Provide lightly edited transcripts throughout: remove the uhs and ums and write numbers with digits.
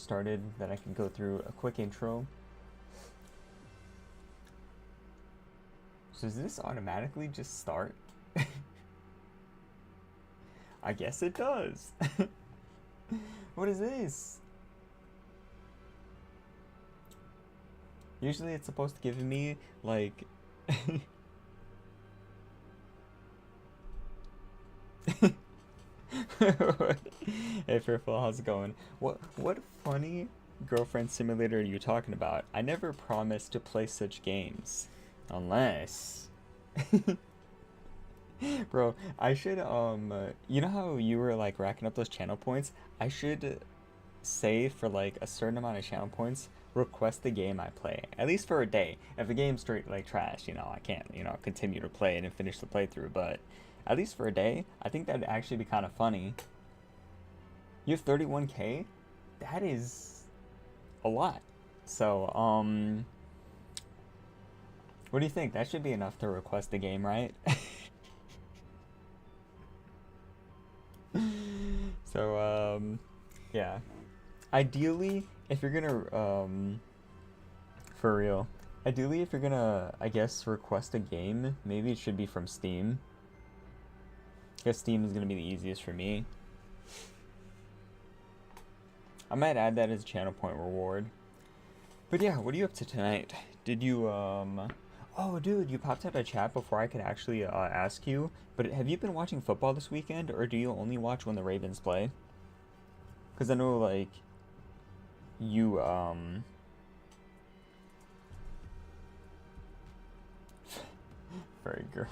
started that I can go through a quick intro. So does this automatically just start? I guess it does. What is this? Usually it's supposed to give me, like... Hey Fearful, how's it going? What funny girlfriend simulator are you talking about? I never promised to play such games. Unless... Bro, I should, you know how you were, like, racking up those channel points? I should say for, like, a certain amount of channel points, request the game I play. At least for a day. If the game's straight, like, trash, you know, I can't, you know, continue to play it and finish the playthrough, but at least for a day, I think that'd actually be kind of funny. You have 31K? That is a lot. So, what do you think? That should be enough to request the game, right? So, yeah. Ideally, if you're gonna, for real, ideally if you're gonna, I guess, request a game, maybe it should be from Steam. Because Steam is gonna be the easiest for me. I might add that as a channel point reward. But yeah, what are you up to tonight? Did you, Oh, dude, you popped out a chat before I could actually ask you. But have you been watching football this weekend, or do you only watch when the Ravens play? Because I know, like, you, Very girl.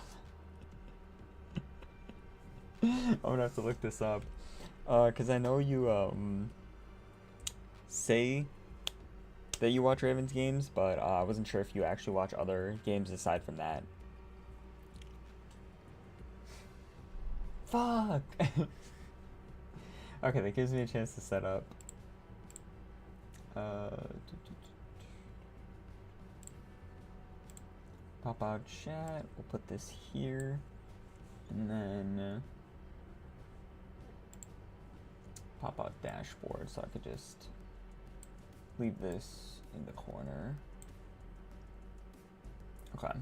I'm gonna have to look this up. Because I know you, say that you watch Ravens games, but I wasn't sure if you actually watch other games aside from that. Fuck! Okay, that gives me a chance to set up. Pop out chat, we'll put this here, and then pop out dashboard so I could just leave this in the corner. Okay.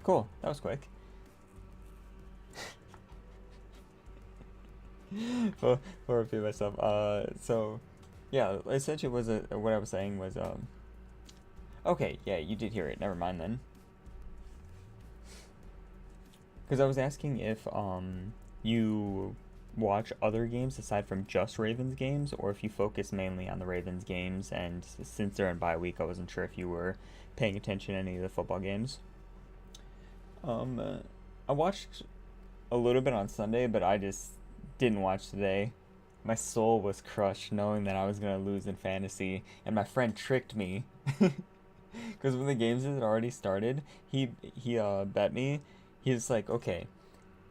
Cool, that was quick. Well, I'll repeat myself. So, yeah, essentially what I was saying was, okay, yeah, you did hear it. Never mind then. Because I was asking if, you watch other games aside from just Ravens games, or if you focus mainly on the Ravens games, and since they're in bye week, I wasn't sure if you were paying attention to any of the football games. I watched a little bit on Sunday, but I just didn't watch today. My soul was crushed knowing that I was gonna lose in fantasy, and my friend tricked me. Because when the games had already started, he bet me. He was like, okay,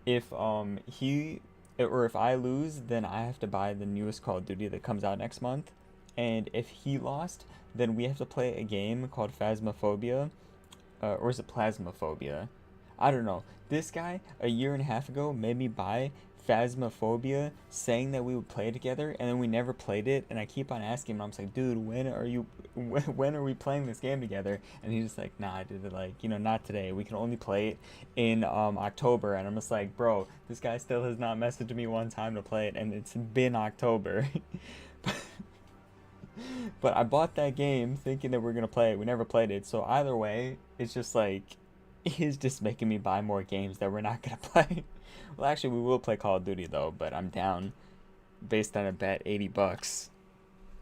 if if I lose, then I have to buy the newest Call of Duty that comes out next month, and if he lost, then we have to play a game called Phasmophobia, or is it Plasmophobia? I don't know. This guy, a year and a half ago, made me buy Phasmophobia, saying that we would play together, and then we never played it, and I keep on asking him, I'm just like, dude, when are we playing this game together? And he's just like, nah, dude, like, you know, not today. We can only play it in, October, and I'm just like, bro, this guy still has not messaged me one time to play it, and it's been October. But I bought that game thinking that we're gonna play it. We never played it, so either way, it's just like, he's just making me buy more games that we're not gonna play. Well, actually, we will play Call of Duty though, but I'm down based on a bet $80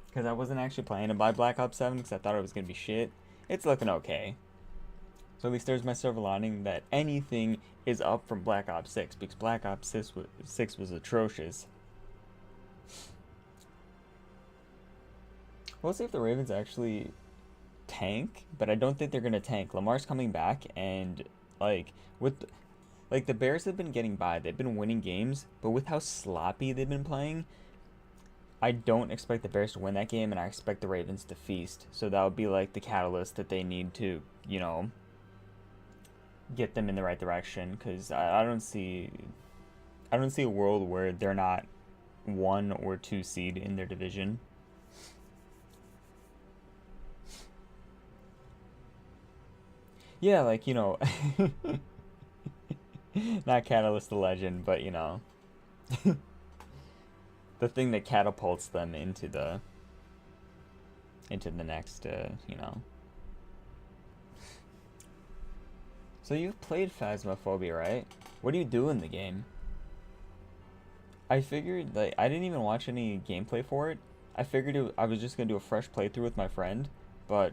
because I wasn't actually planning to buy Black Ops 7 because I thought it was gonna be shit. It's looking okay, so at least there's my silver lining that anything is up from Black Ops 6 because Black Ops 6 was atrocious. We'll see if the Ravens actually tank, but I don't think they're gonna tank. Lamar's coming back, and like the Bears have been getting by. They've been winning games, but with how sloppy they've been playing, I don't expect the Bears to win that game, and I expect the Ravens to feast. So that would be like the catalyst that they need to, you know, get them in the right direction, because I don't see a world where they're not 1 or 2 seed in their division. Yeah, like, not Catalyst the Legend, but the thing that catapults them into the next, So you've played Phasmophobia, right? What do you do in the game? I figured, like, I didn't even watch any gameplay for it. I figured I was just gonna do a fresh playthrough with my friend, but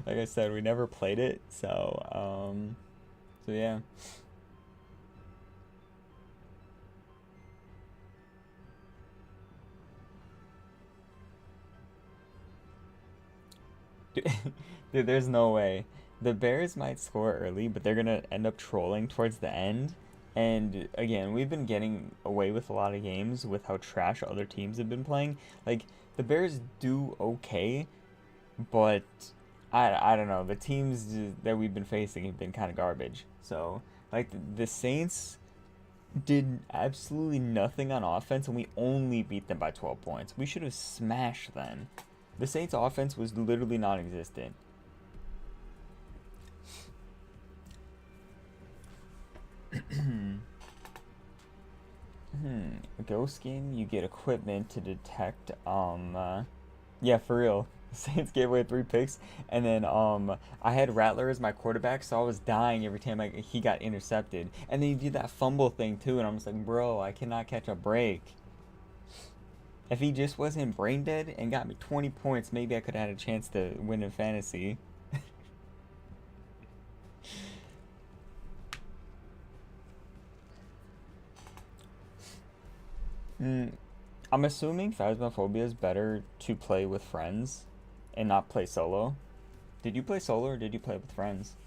like I said, we never played it, so yeah. Dude, there's no way. The Bears might score early, but they're gonna end up trolling towards the end. And again, we've been getting away with a lot of games with how trash other teams have been playing. Like, the Bears do okay, but I don't know. The teams that we've been facing have been kind of garbage. So, like, the Saints did absolutely nothing on offense, and we only beat them by 12 points. We should have smashed them. The Saints' offense was literally non-existent. Ghost game, you get equipment to detect, yeah, for real. Saints gave away 3 picks, and then, I had Rattler as my quarterback, so I was dying every time he got intercepted. And then he did that fumble thing, too, and I'm just like, bro, I cannot catch a break. If he just wasn't brain dead and got me 20 points, maybe I could have had a chance to win in fantasy. Mm, I'm assuming Phasmophobia is better to play with friends and not play solo. Did you play solo or did you play with friends?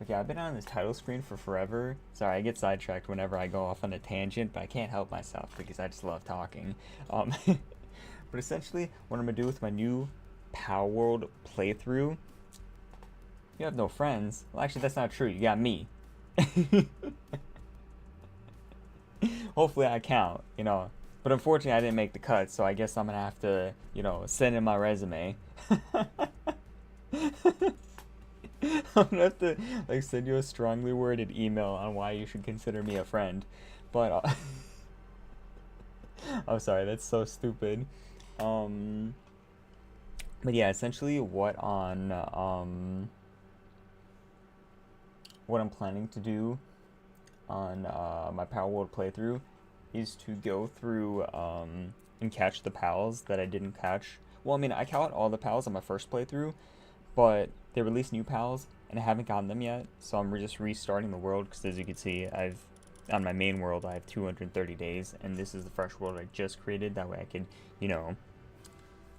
Okay, I've been on this title screen for forever. Sorry, I get sidetracked whenever I go off on a tangent, but I can't help myself because I just love talking. But essentially, what I'm gonna do with my new Palworld playthrough, you have no friends. Well, actually, that's not true. You got me. Hopefully, I count. But unfortunately, I didn't make the cut, so I guess I'm gonna have to, send in my resume. I'm gonna have to like send you a strongly worded email on why you should consider me a friend. But I'm sorry, that's so stupid. Um, but yeah, essentially what I'm planning to do on my Power World playthrough is to go through and catch the pals that I didn't catch. Well, I mean, I caught all the pals on my first playthrough, but they released new pals and I haven't gotten them yet, so I'm just restarting the world because, as you can see, on my main world I have 230 days, and this is the fresh world I just created. That way I could, you know,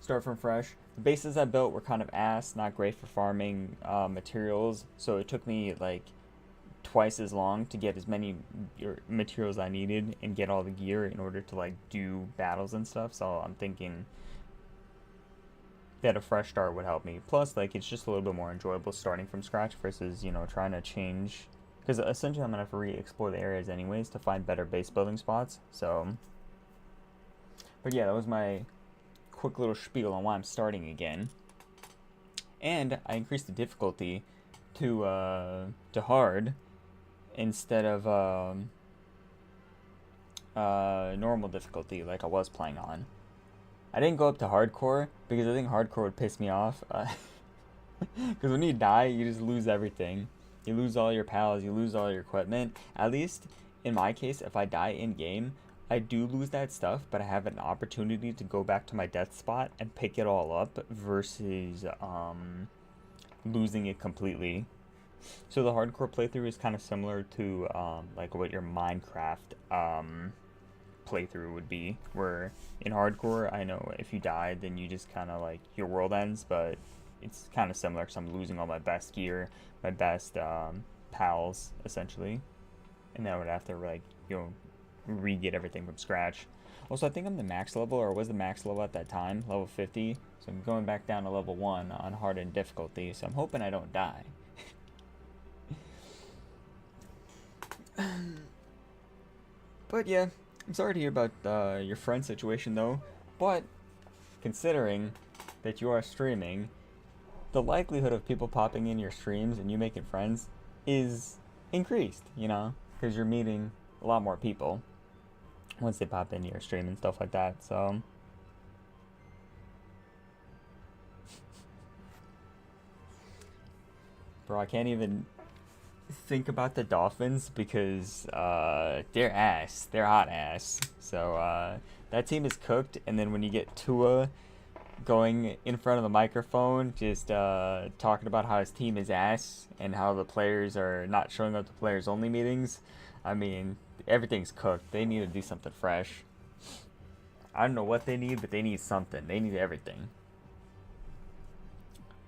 start from fresh. The bases I built were kind of ass, not great for farming materials, so it took me like twice as long to get as many materials I needed and get all the gear in order to like do battles and stuff. So I'm thinking that a fresh start would help me. Plus, like, it's just a little bit more enjoyable starting from scratch versus, trying to change. Because essentially I'm going to have to re-explore the areas anyways to find better base building spots. So, but yeah, that was my quick little spiel on why I'm starting again. And I increased the difficulty to hard instead of normal difficulty like I was playing on. I didn't go up to hardcore because I think hardcore would piss me off. Because when you die, you just lose everything. You lose all your pals, you lose all your equipment. At least in my case, if I die in game, I do lose that stuff, but I have an opportunity to go back to my death spot and pick it all up versus losing it completely. So the hardcore playthrough is kind of similar to like what your Minecraft playthrough would be, where in hardcore, I know if you die, then you just kind of like your world ends, but it's kind of similar because I'm losing all my best gear, my best pals essentially, and then I would have to like re-get everything from scratch. Also, I think I'm the max level, or was the max level at that time, level 50, so I'm going back down to level 1 on hardened difficulty, so I'm hoping I don't die. But yeah, I'm sorry to hear about your friend's situation though. But considering that you are streaming, the likelihood of people popping in your streams and you making friends is increased, you know, because you're meeting a lot more people once they pop into your stream and stuff like that. So, bro, I can't even think about the Dolphins because they're ass. They're hot ass. So that team is cooked. And then when you get Tua going in front of the microphone, just talking about how his team is ass and how the players are not showing up to players only meetings, I mean, everything's cooked. They need to do something fresh. I don't know what they need, but they need something. They need everything.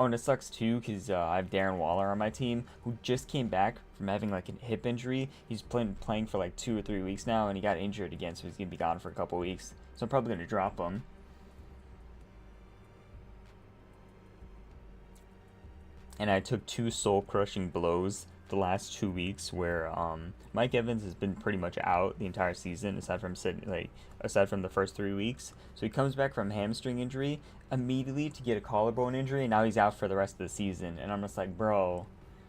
Oh, and it sucks too because I have Darren Waller on my team who just came back from having like a hip injury. He's playing for like 2 or 3 weeks now, and he got injured again, so he's gonna be gone for a couple weeks. So I'm probably gonna drop him. And I took 2 soul-crushing blows the last 2 weeks, where Mike Evans has been pretty much out the entire season, aside from the first 3 weeks. So he comes back from hamstring injury immediately to get a collarbone injury, and now he's out for the rest of the season. And I'm just like, bro,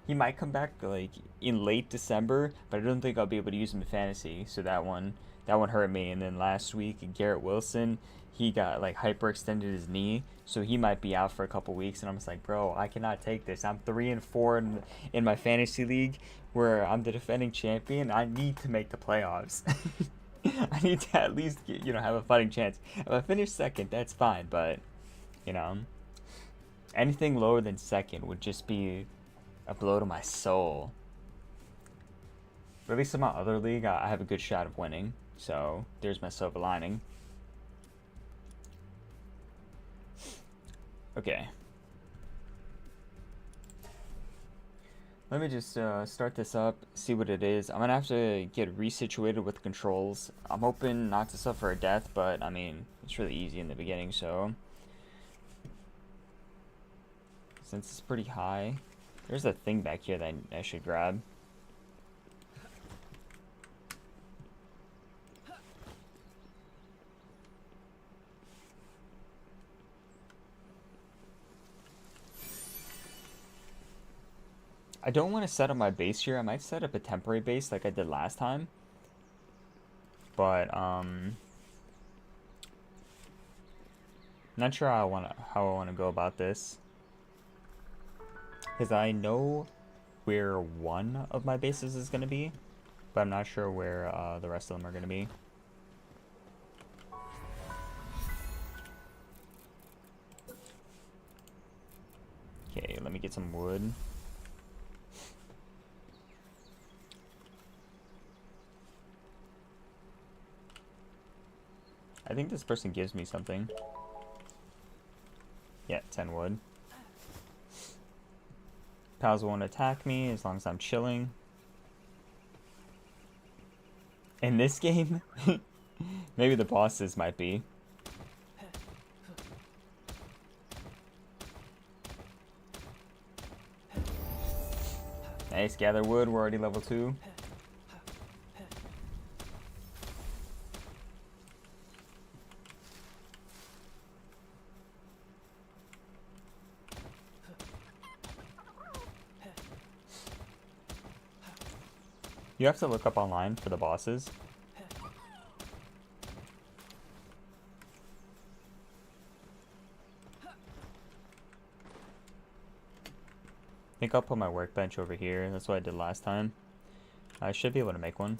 he might come back like in late December, but I don't think I'll be able to use him in fantasy. So that one hurt me. And then last week, Garrett Wilson, he got like hyperextended his knee, so he might be out for a couple weeks. And I'm just like, bro, I cannot take this. I'm 3-4 in my fantasy league where I'm the defending champion. I need to make the playoffs. I need to at least have a fighting chance. If I finish second, that's fine, but you know, anything lower than second would just be a blow to my soul. But at least in my other league, I have a good shot of winning. So there's my silver lining. Okay. Let me just start this up, see what it is. I'm going to have to get resituated with controls. I'm hoping not to suffer a death, but I mean, it's really easy in the beginning, so. Since it's pretty high, there's a thing back here that I should grab. I don't want to set up my base here. I might set up a temporary base like I did last time. But not sure how I want to go about this. Because I know where one of my bases is going to be, but I'm not sure where the rest of them are going to be. Okay, let me get some wood. I think this person gives me something. Yeah, 10 wood. Pals won't attack me as long as I'm chilling. In this game? Maybe the bosses might be. Nice, gather wood. We're already level 2. You have to look up online for the bosses. I think I'll put my workbench over here. That's what I did last time. I should be able to make one.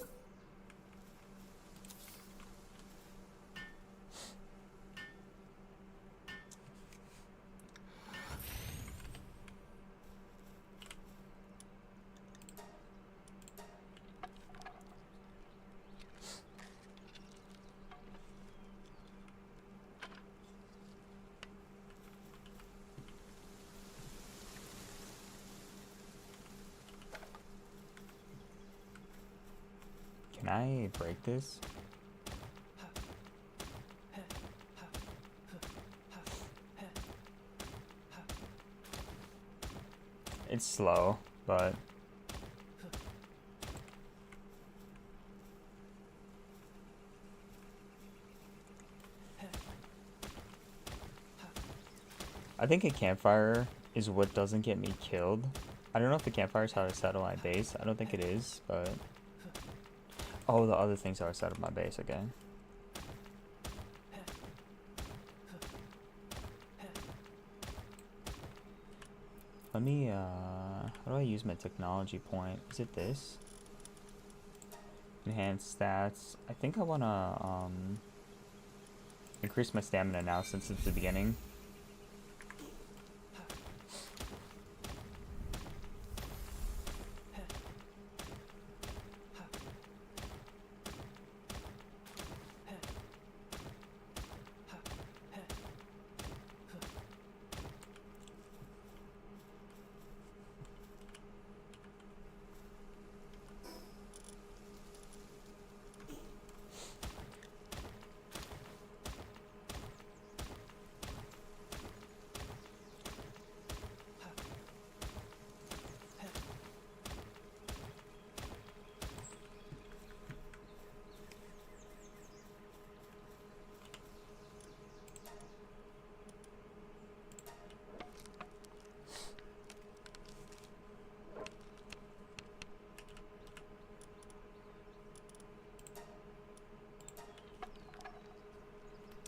Can I break this? It's slow, but I think a campfire is what doesn't get me killed. I don't know if the campfire is how to settle my base. I don't think it is, but... Oh, the other things are set up my base, okay. Let me, how do I use my technology point? Is it this? Enhance stats. I think I wanna, increase my stamina now since it's the beginning.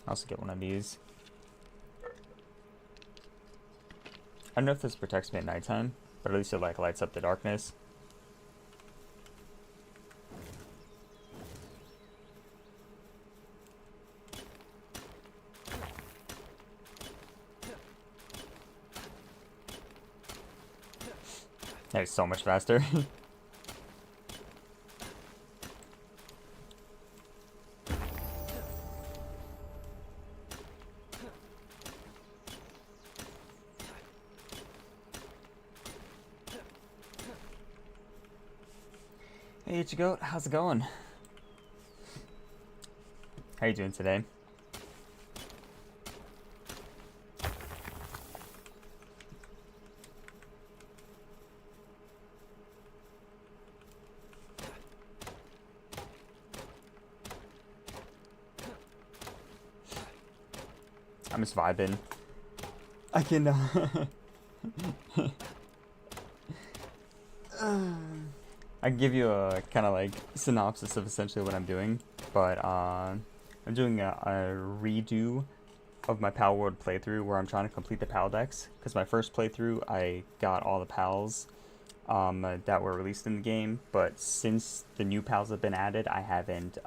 I'll also get one of these. I don't know if this protects me at nighttime, but at least it like lights up the darkness. That is so much faster. Hey Ichigo, how's it going? How you doing today? I'm just vibing. I can I can give you a kind of like synopsis of essentially what I'm doing, but I'm doing a redo of my Palworld playthrough where I'm trying to complete the PAL decks, because my first playthrough I got all the PALs that were released in the game, but since the new PALs have been added, I haven't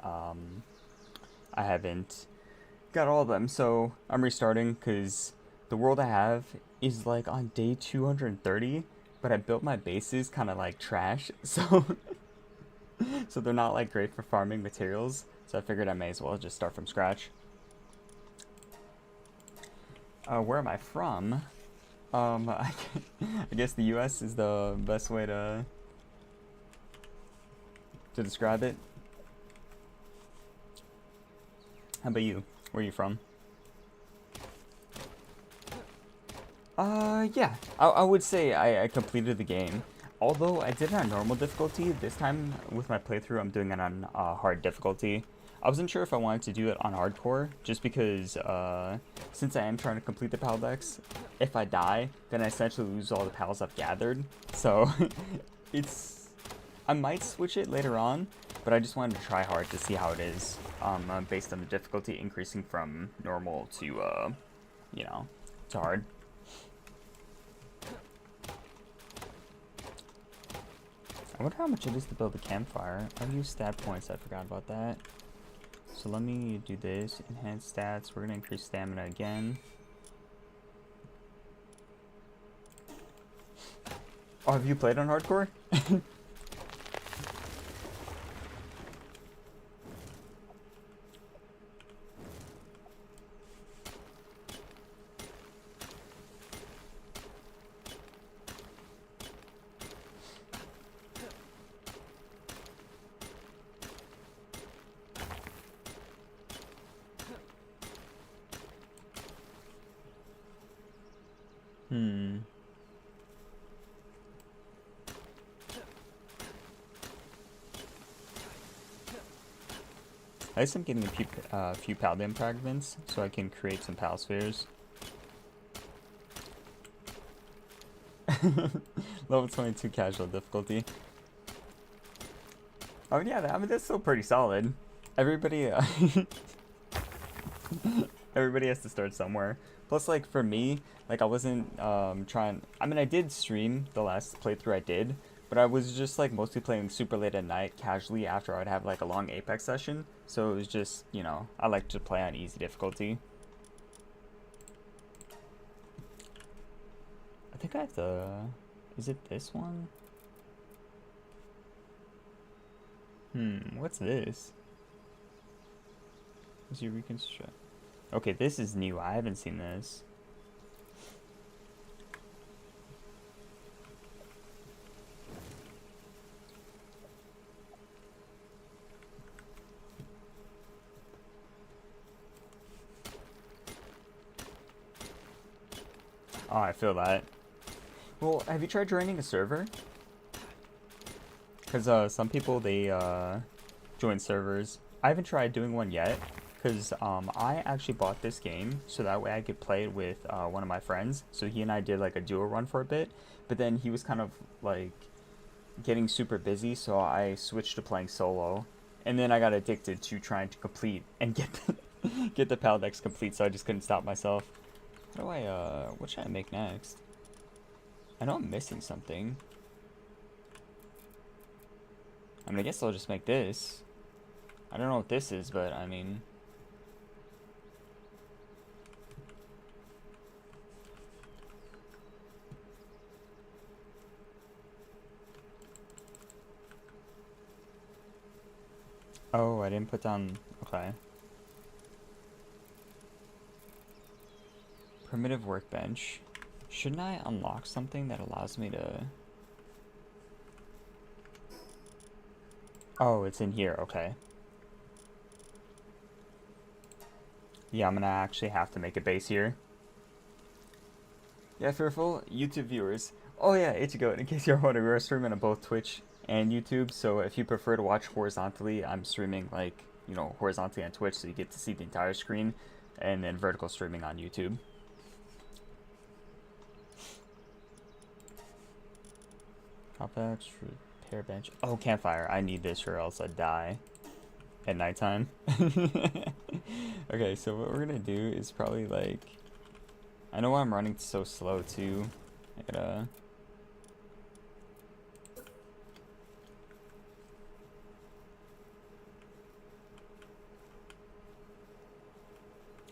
got all of them, so I'm restarting because the world I have is like on day 230, but I built my bases kind of like trash, so so they're not like great for farming materials, so I figured I may as well just start from scratch. Where am I from? I guess the US is the best way to describe it. How about you? Where are you from? Yeah. I would say I completed the game. Although I did it on normal difficulty, this time with my playthrough I'm doing it on hard difficulty. I wasn't sure if I wanted to do it on hardcore, just because since I am trying to complete the PAL decks, if I die, then I essentially lose all the PALs I've gathered. So I might switch it later on, but I just wanted to try hard to see how it is, based on the difficulty increasing from normal to, you know, to hard. I wonder how much it is to build a campfire. I've used stat points, I forgot about that. So let me do this, enhance stats, we're gonna increase stamina again. Oh, have you played on hardcore? At least I'm getting a few Paladin fragments, so I can create some Pal spheres. Level 22 casual difficulty. Oh yeah, I mean that's still pretty solid. Everybody, everybody has to start somewhere. Plus, like for me, like I wasn't trying. I mean, I did stream the last playthrough I did, but I was just like mostly playing super late at night, casually after I'd have like a long Apex session. So it was just, you know, I like to play on easy difficulty. I think I have to. Is it this one? What's this? Is you reconstruct? Okay, this is new. I haven't seen this. Oh, I feel that. Well, have you tried joining a server? Because some people, they join servers. I haven't tried doing one yet. Because I actually bought this game so that way I could play it with one of my friends. So he and I did like a duo run for a bit. But then he was kind of like getting super busy, so I switched to playing solo. And then I got addicted to trying to complete and get get the PAL decks complete, so I just couldn't stop myself. How do I, what should I make next? I know I'm missing something. I mean, I guess I'll just make this. I don't know what this is, but I mean... Oh, I didn't put down... Okay. Primitive workbench. Shouldn't I unlock something that allows me to... Oh, it's in here. Okay. Yeah, I'm gonna actually have to make a base here. Yeah, fearful YouTube viewers. Oh yeah, Ichigo, in case you're wondering, we're streaming on both Twitch and YouTube, so if you prefer to watch horizontally, I'm streaming like, you know, horizontally on Twitch so you get to see the entire screen, and then vertical streaming on YouTube. Complex, repair bench. Oh, campfire. I need this or else I die at nighttime. Okay, so what we're gonna do is probably like... I know why I'm running so slow too. I gotta...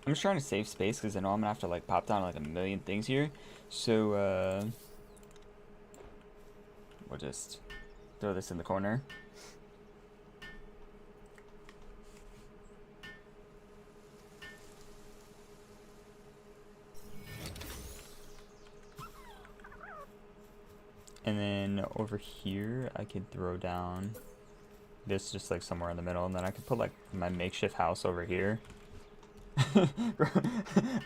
I'm just trying to save space because I know I'm gonna have to like pop down like a million things here. So we'll just throw this in the corner. And then over here, I could throw down this just like somewhere in the middle, and then I could put like my makeshift house over here.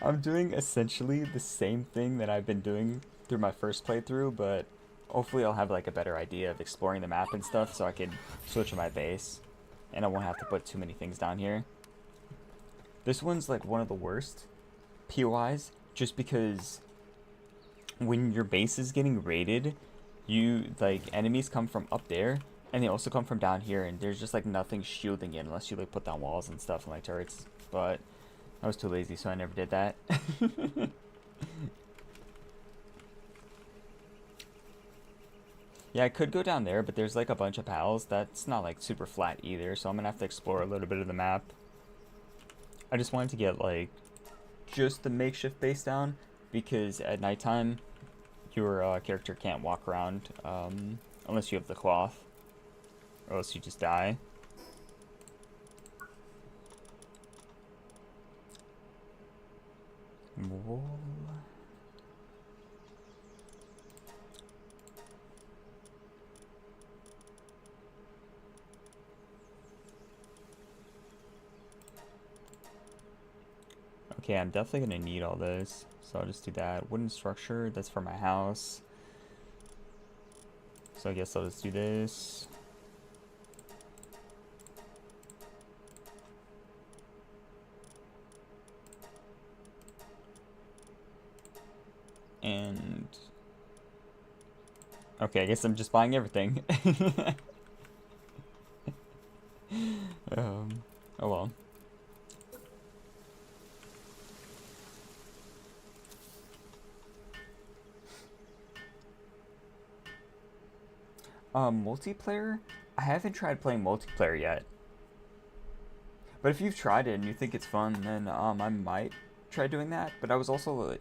I'm doing essentially the same thing that I've been doing through my first playthrough, but hopefully I'll have like a better idea of exploring the map and stuff so I can switch to my base. And I won't have to put too many things down here. This one's like one of the worst POIs just because when your base is getting raided, you like enemies come from up there and they also come from down here, and there's just like nothing shielding it unless you like put down walls and stuff and like turrets. But I was too lazy, so I never did that. Yeah, I could go down there, but there's like a bunch of pals. That's not like super flat either, so I'm gonna have to explore a little bit of the map. I just wanted to get like just the makeshift base down because at nighttime your character can't walk around unless you have the cloth, or else you just die. Wool. Okay, I'm definitely gonna need all this, so I'll just do that. Wooden structure, that's for my house. So I guess I'll just do this. And Okay, I guess I'm just buying everything. um, oh well. Multiplayer? I haven't tried playing multiplayer yet. But if you've tried it and you think it's fun, then I might try doing that. But I was also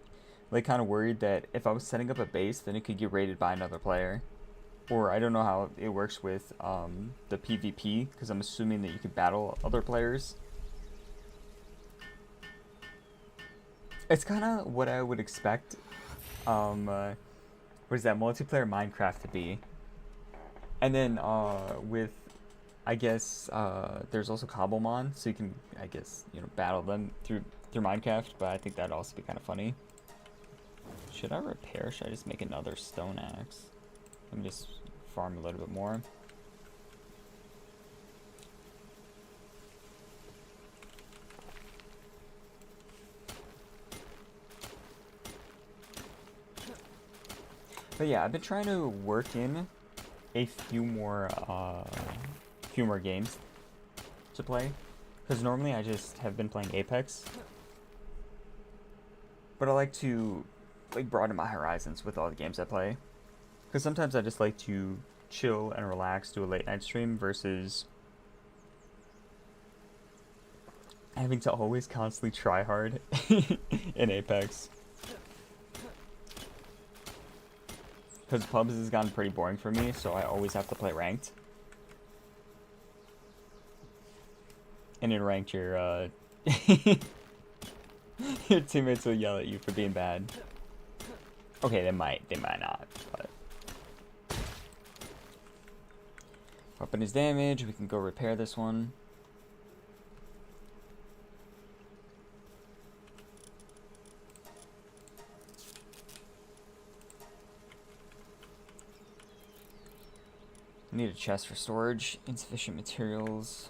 like kind of worried that if I was setting up a base, then it could get raided by another player. Or I don't know how it works with the PvP, because I'm assuming that you could battle other players. It's kind of what I would expect. What is that, multiplayer Minecraft to be? And then with, I guess there's also Cobblemon, so you can, I guess, battle them through Minecraft. But I think that'd also be kind of funny. Should I repair? Should I just make another stone axe? Let me just farm a little bit more. But yeah, I've been trying to work in a few more games to play, because normally I just have been playing Apex. But I like to broaden my horizons with all the games I play, because sometimes I just like to chill and relax, do a late night stream versus having to always constantly try hard in Apex. Because pubs has gotten pretty boring for me, so I always have to play ranked. And in ranked, your your teammates will yell at you for being bad. Okay, they might not, but weapon is damaged. We can go repair this one. Need a chest for storage. Insufficient materials.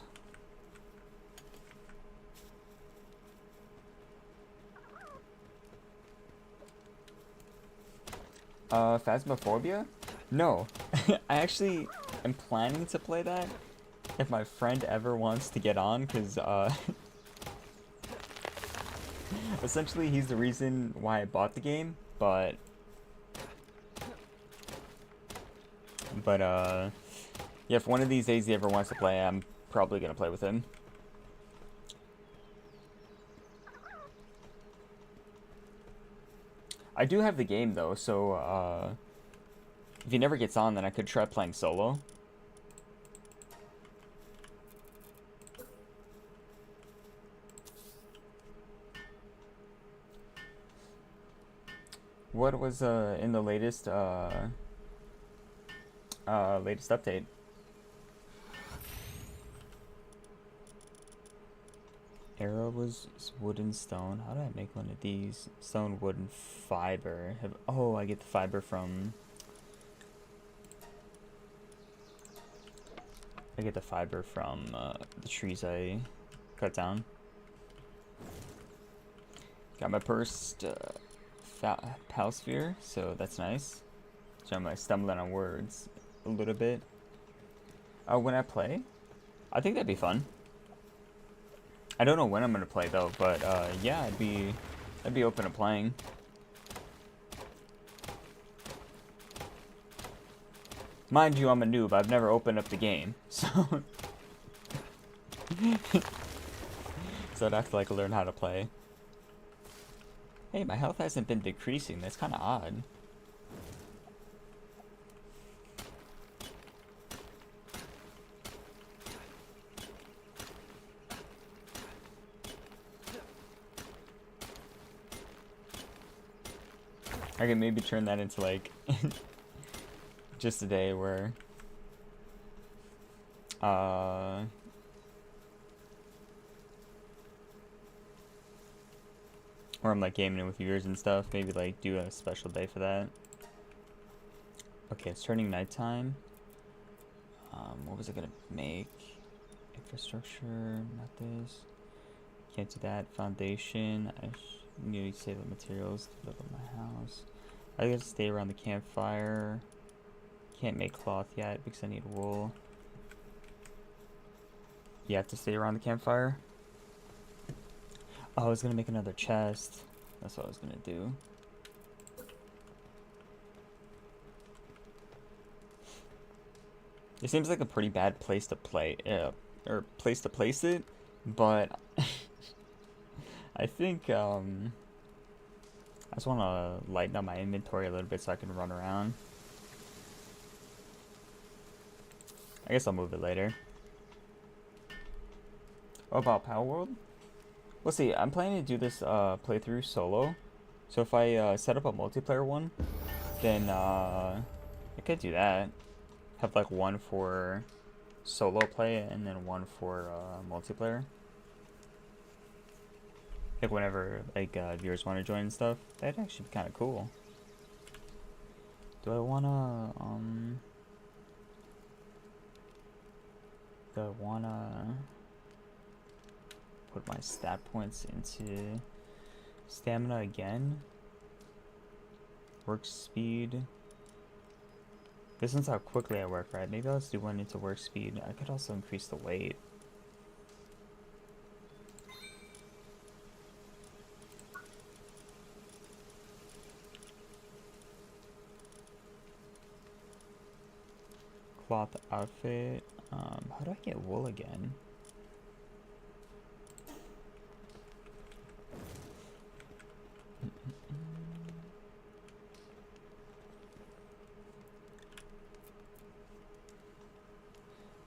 Phasmophobia? No. I actually am planning to play that if my friend ever wants to get on, because essentially he's the reason why I bought the game, but yeah, if one of these days he ever wants to play, I'm probably gonna play with him. I do have the game though, so if he never gets on, then I could try playing solo. What was in the latest latest update? Arrow was wood and stone. How do I make one of these? Stone, wood, and fiber. Oh, I get the fiber from... I get the fiber from the trees I cut down. Got my first pal sphere, so that's nice. So I'm stumbling on words a little bit. When I play, I think that'd be fun. I don't know when I'm gonna play though, but yeah, I'd be open to playing. Mind you, I'm a noob. I've never opened up the game, so so I'd have to learn how to play. Hey, my health hasn't been decreasing. That's kind of odd. I can maybe turn that into just a day where or I'm gaming with viewers and stuff. Maybe do a special day for that. Okay, it's turning nighttime. What was I gonna make? Infrastructure, not this. Can't do that. Foundation. I need to save the materials to build up my house. I gotta stay around the campfire. Can't make cloth yet because I need wool. You have to stay around the campfire. Oh, I was gonna make another chest. That's what I was gonna do. It seems like a pretty bad place to play, or place to place it, but I think I just want to lighten up my inventory a little bit so I can run around. I guess I'll move it later. What about Palworld? We'll see. I'm planning to do this playthrough solo. So if I set up a multiplayer one, then I could do that. Have like one for solo play and then one for multiplayer. Like whenever like viewers want to join and stuff. That'd actually be kind of cool. Do I wanna put my stat points into stamina again? Work speed. This one's how quickly I work, right? Maybe I'll just do one into work speed. I could also increase the weight. Cloth outfit. How do I get wool again?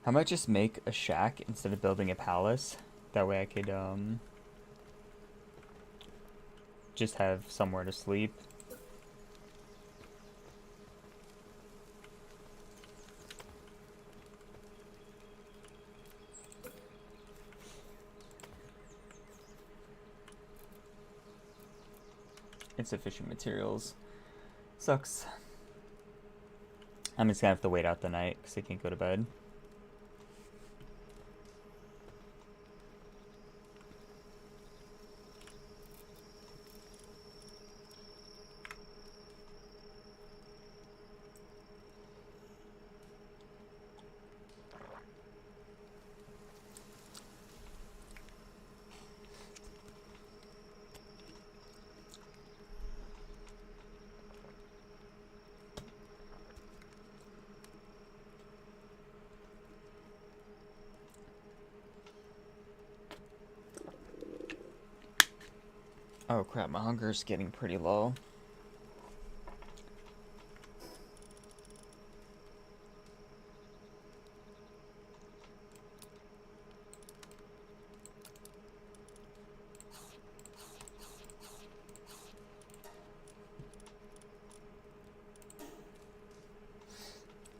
I might just make a shack instead of building a palace. That way I could just have somewhere to sleep. Insufficient materials. Sucks. I'm just gonna have to wait out the night because I can't go to bed. Oh crap, my hunger's getting pretty low.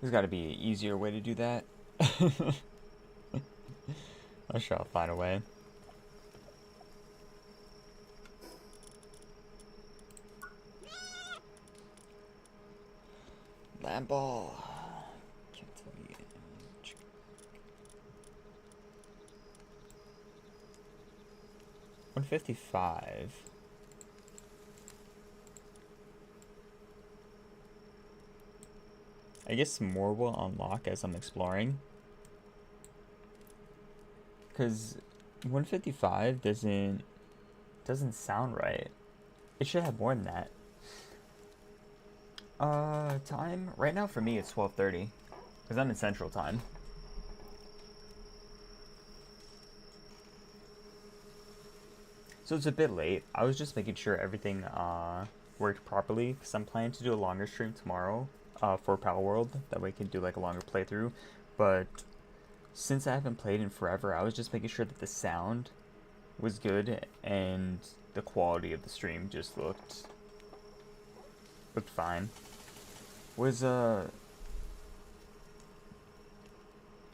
There's gotta be an easier way to do that. I'm sure I'll find a way. Land ball. 155. I guess more will unlock as I'm exploring. Because 155 doesn't sound right. It should have more than that. Time right now for me it's 12:30 because I'm in Central Time. So it's a bit late. I was just making sure everything worked properly because I'm planning to do a longer stream tomorrow for Palworld. That way I can do like a longer playthrough. But since I haven't played in forever, I was just making sure that the sound was good and the quality of the stream just looked fine.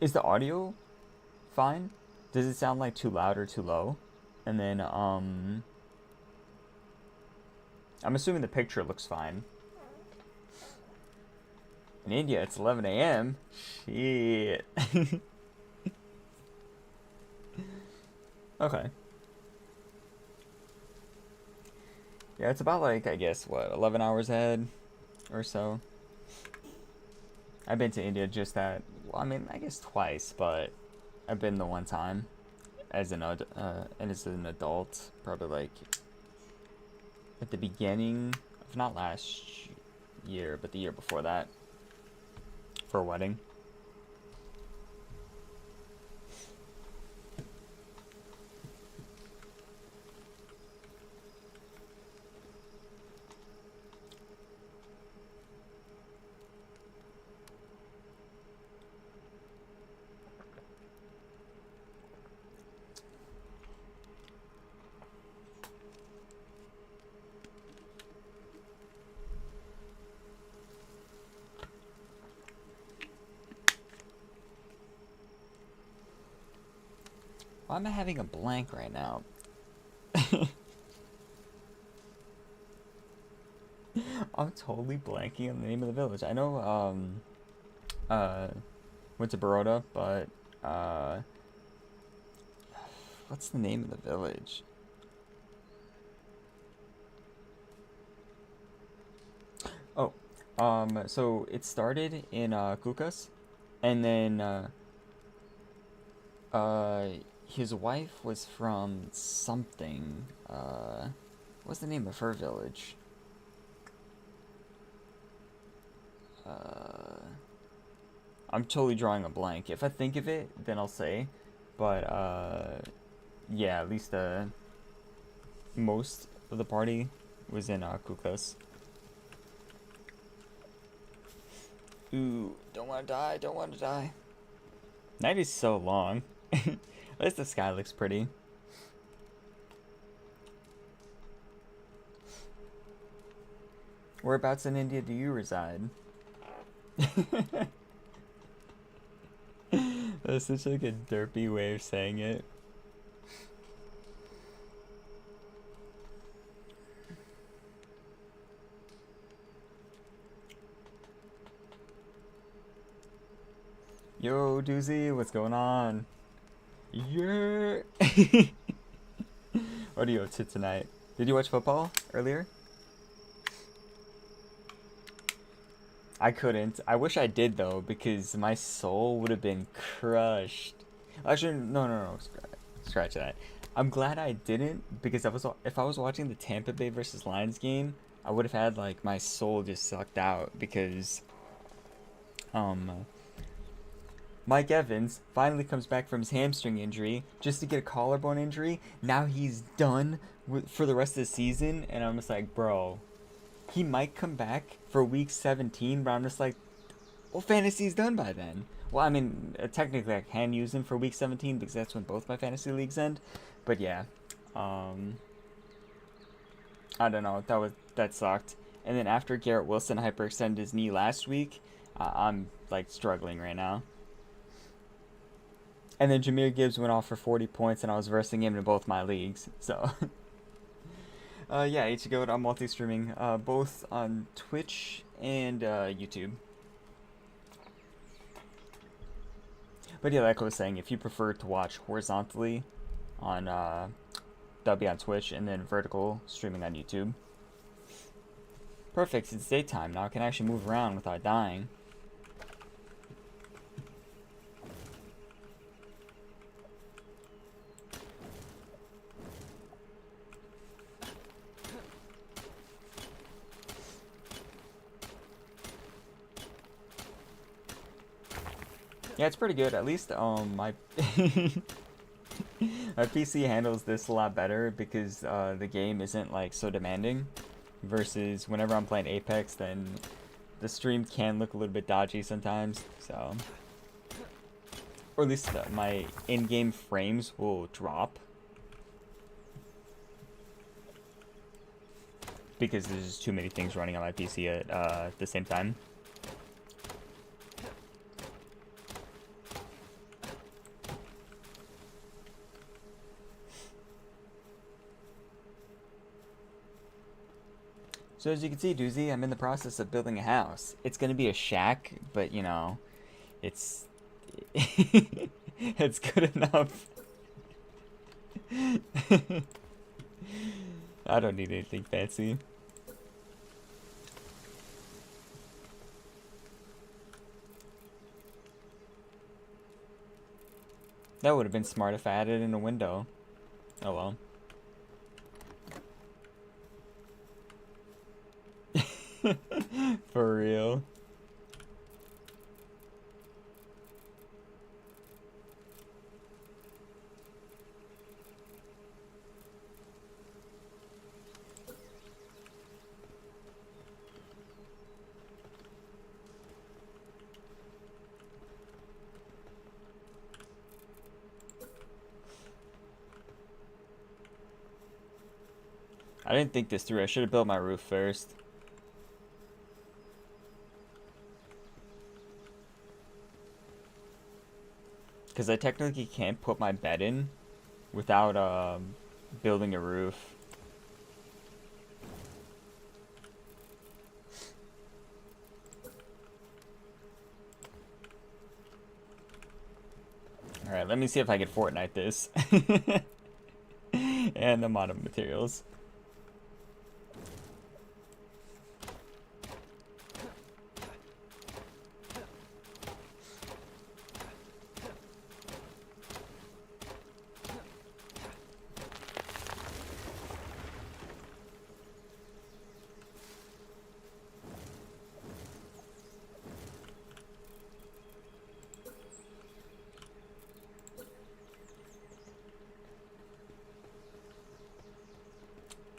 Is the audio fine? Does it sound like too loud or too low? And then I'm assuming the picture looks fine. In India it's 11 a.m. Shit. Okay. Yeah, it's about like, I guess, what, 11 hours ahead or so. I've been to India just that. Well, I mean, I guess twice, but I've been the one time and as an adult, probably like at the beginning of not last year, but the year before that for a wedding. Why am I having a blank right now? I'm totally blanking on the name of the village. I know, uh, went to Baroda, but, what's the name of the village? Oh, so it started in, Kukas, and then, uh, his wife was from something, what's the name of her village? Uh, I'm totally drawing a blank. If I think of it, then I'll say. But yeah, at least most of the party was in Kukos. Ooh, don't want to die. Don't want to die. Night is so long. At least the sky looks pretty. Whereabouts in India do you reside? That's such like a derpy way of saying it. Yo, Doozy, what's going on? Yeah. What are you up to tonight? Did you watch football earlier? I couldn't. I wish I did though, because my soul would have been crushed. Actually, no. Scratch that. I'm glad I didn't because if I was watching the Tampa Bay versus Lions game, I would have had like my soul just sucked out because um Mike Evans finally comes back from his hamstring injury just to get a collarbone injury. Now he's done for the rest of the season, and I'm just like, bro, he might come back for week 17, but I'm just like, well, fantasy's done by then. Well, I mean, technically I can use him for week 17 because that's when both my fantasy leagues end. But yeah, um, I don't know. That sucked. And then after Garrett Wilson hyperextended his knee last week, I'm like struggling right now. And then Jahmyr Gibbs went off for 40 points, and I was versing him in both my leagues. So, yeah, Ichigo, I'm multi-streaming, both on Twitch and YouTube. But yeah, like I was saying, if you prefer to watch horizontally on, that'll be on Twitch, and then vertical streaming on YouTube. Perfect, it's daytime now. I can actually move around without dying. Yeah, it's pretty good. At least my my PC handles this a lot better because the game isn't like so demanding. Versus whenever I'm playing Apex, then the stream can look a little bit dodgy sometimes. So, or at least my in-game frames will drop because there's just too many things running on my PC at the same time. So as you can see, Doozy, I'm in the process of building a house. It's gonna be a shack, but you know, it's it's good enough. I don't need anything fancy. That would have been smart if I had it in a window. Oh well. For real. I didn't think this through. I should have built my roof first. Because I technically can't put my bed in without building a roof. Alright, let me see if I can Fortnite this. And the mod of materials.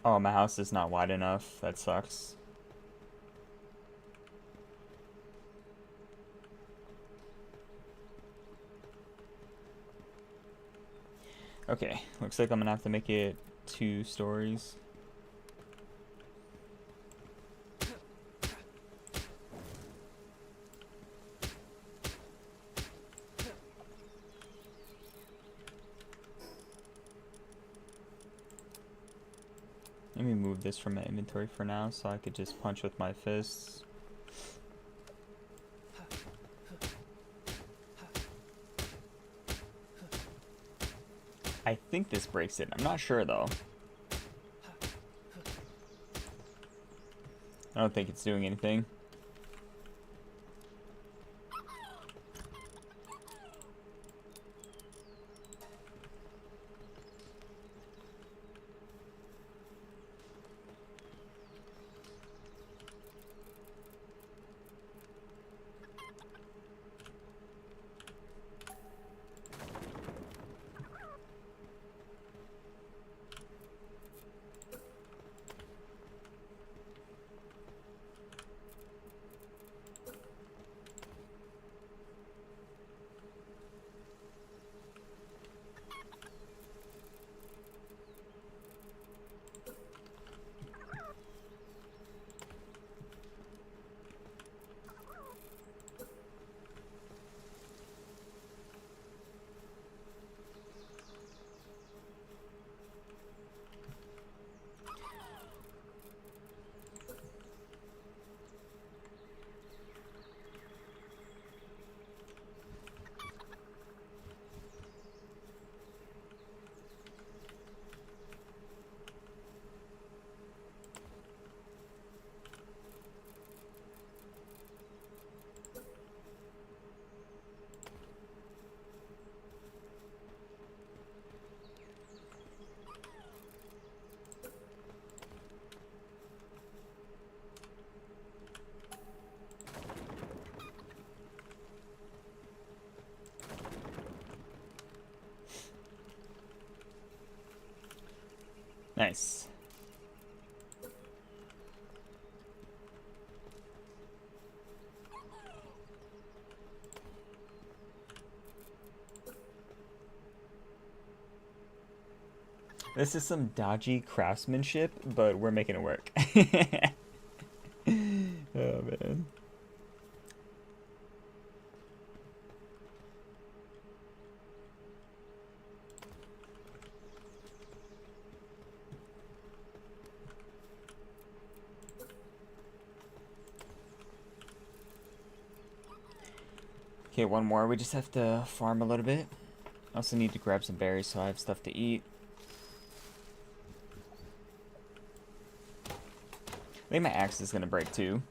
Oh, my house is not wide enough. That sucks. Okay, looks like I'm gonna have to make it 2 stories. Let me move this from my inventory for now so I could just punch with my fists. I think this breaks it. I'm not sure though. I don't think it's doing anything. Nice. This is some dodgy craftsmanship, but we're making it work. Oh man. Okay, one more. We just have to farm a little bit. I also need to grab some berries so I have stuff to eat. I think my axe is gonna break too.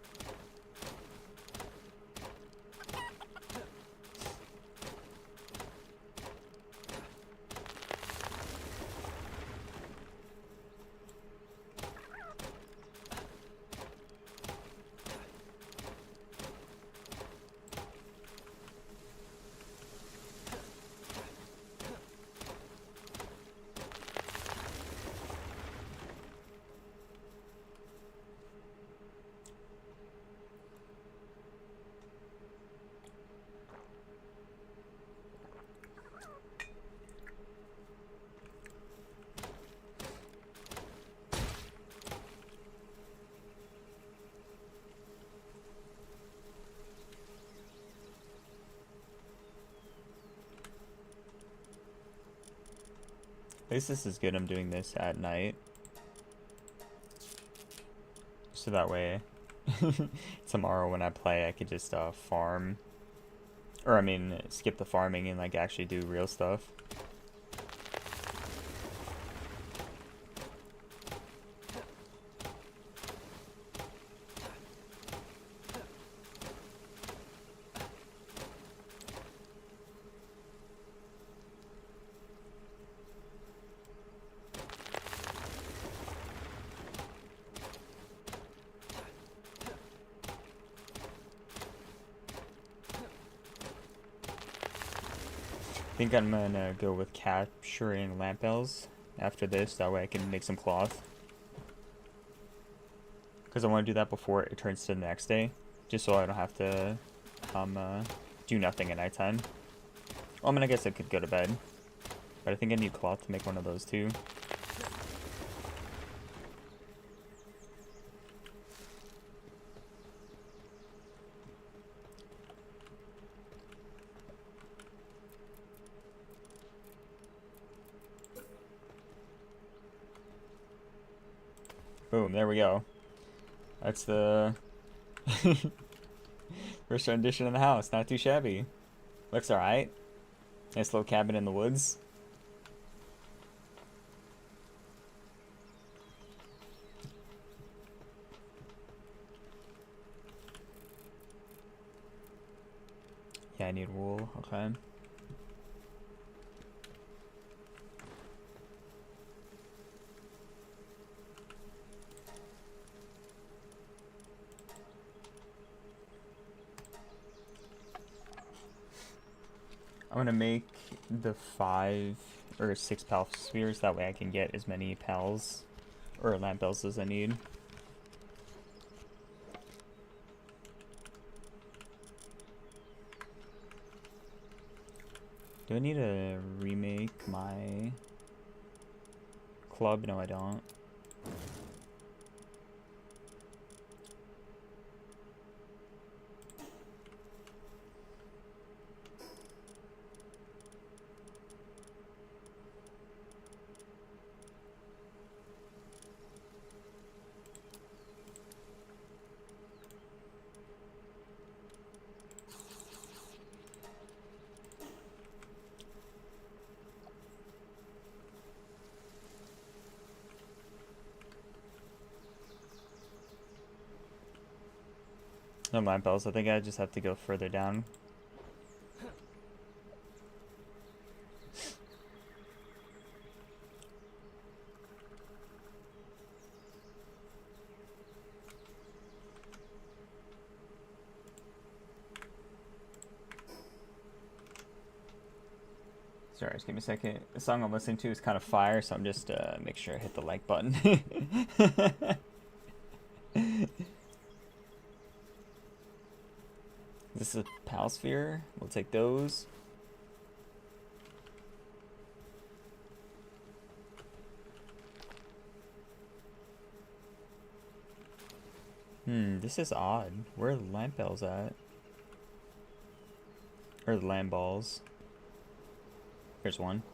At least this is good. I'm doing this at night. So that way, tomorrow when I play, I could just farm. Or, I mean, skip the farming and, like, actually do real stuff. I think I'm gonna go with capturing lamp bells after this. That way I can make some cloth. Because I want to do that before it turns to the next day. Just so I don't have to do nothing at nighttime. Well, I mean, I guess I could go to bed. But I think I need cloth to make one of those too. Boom, there we go. That's the first rendition of the house. Not too shabby. Looks alright. Nice little cabin in the woods. Yeah, I need wool. Okay. I'm gonna make the 5 or 6 pal spheres. That way I can get as many pals or lamp bells as I need. Do I need to remake my club? No, I don't. No lamp bells. I think I just have to go further down. Sorry, just give me a second. The song I'm listening to is kind of fire, so I'm just make sure I hit the like button. This is a pal sphere. We'll take those. This is odd. Where are the lamp bells at? Or the lamp balls? Here's one.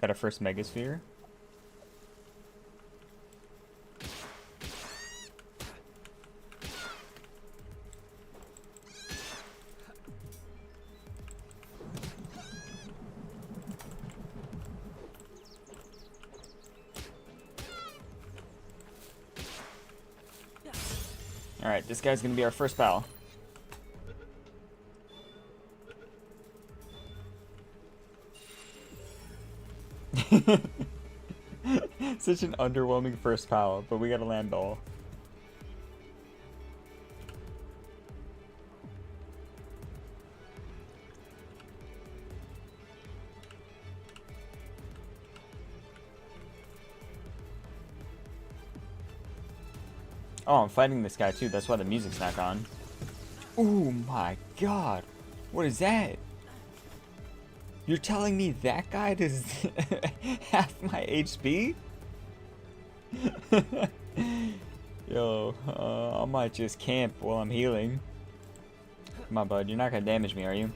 Got our first megasphere. Alright, this guy's gonna be our first pal. Such an underwhelming first pal, but we got a land ball. Oh, I'm fighting this guy too. That's why the music's not gone. Oh my god. What is that? You're telling me that guy does half my HP? Yo, I might just camp while I'm healing. Come on, bud. You're not gonna damage me, are you?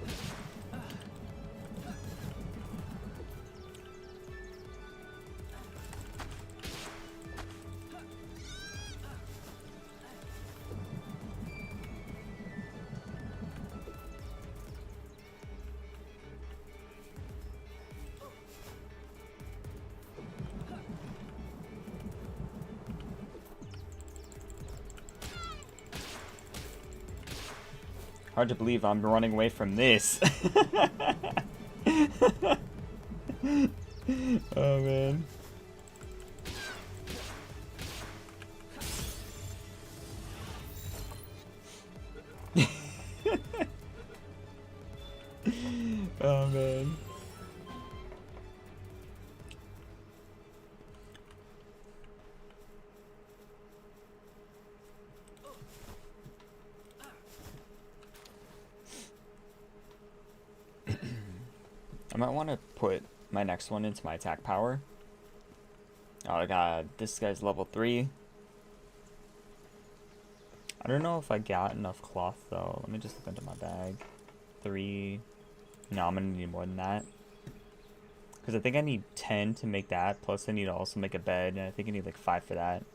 Hard to believe I'm running away from this. Oh, man. Oh, man. I might want to put my next one into my attack power. Oh god, this guy's level 3. I don't know if I got enough cloth though. Let me just look into my bag. 3. No, I'm gonna need more than that. Because I think I need 10 to make that, plus I need to also make a bed, and I think I need like 5 for that.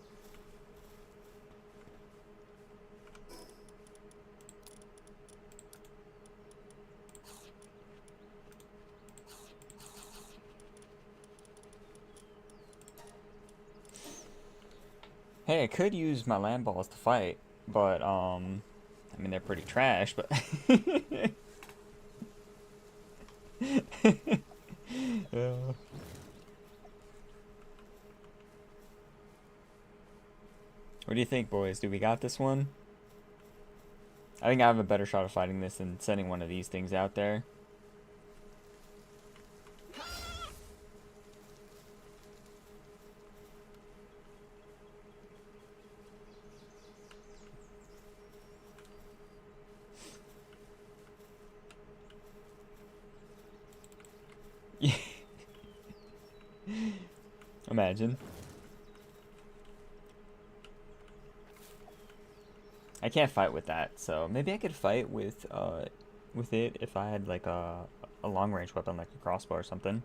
Hey, I could use my land balls to fight, but, I mean, they're pretty trash, but... Yeah. What do you think, boys? Do we got this one? I think I have a better shot of fighting this than sending one of these things out there. Imagine. I can't fight with that, so maybe I could fight with it if I had like a long range weapon like a crossbow or something.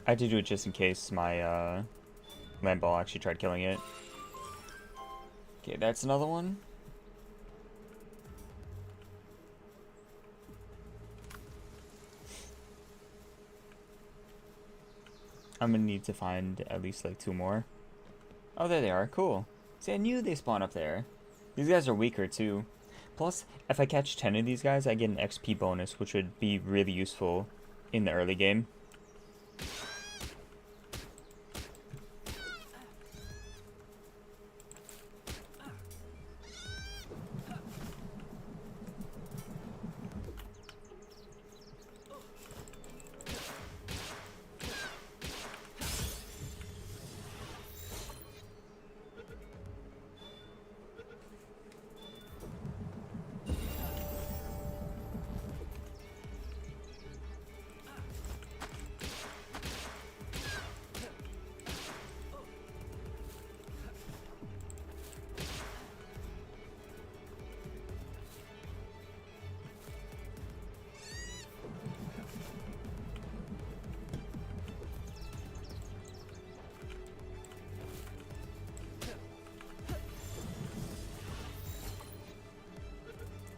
I had to do it just in case my land ball actually tried killing it. Okay, that's another one. I'm gonna need to find at least like 2 more. Oh, there they are. Cool. See, I knew they spawn up there. These guys are weaker too. Plus, if I catch 10 of these guys, I get an XP bonus, which would be really useful in the early game.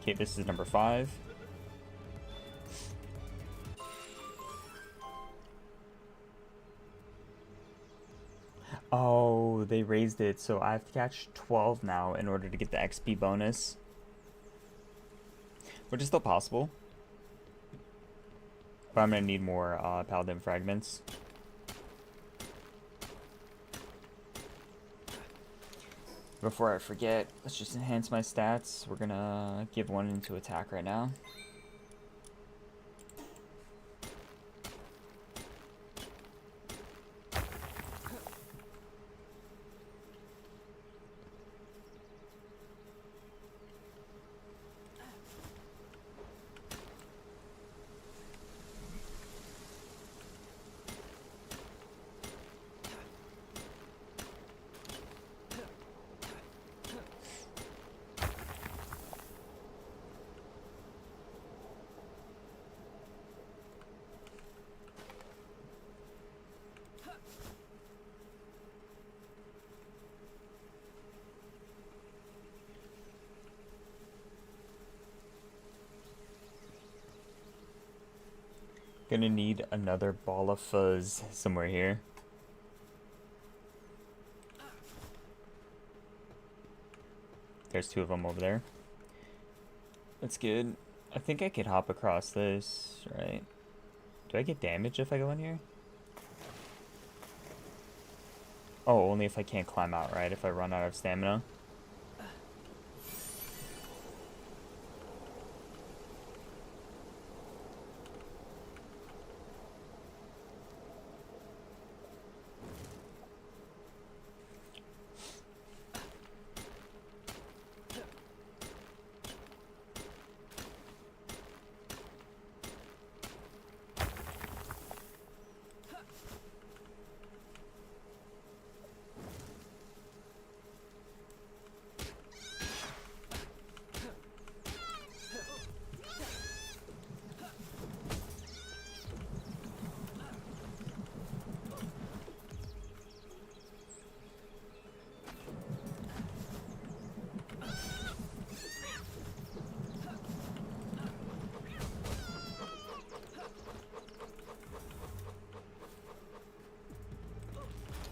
Okay, this is number 5. Oh, they raised it, so I have to catch 12 now in order to get the XP bonus. Which is still possible. But I'm gonna need more paladin fragments. Before I forget, let's just enhance my stats. We're gonna give one into attack right now. Gonna need another ball of fuzz somewhere here. There's 2 of them over there. That's good. I think I could hop across this, right? Do I get damage if I go in here? Oh, only if I can't climb out, right? If I run out of stamina.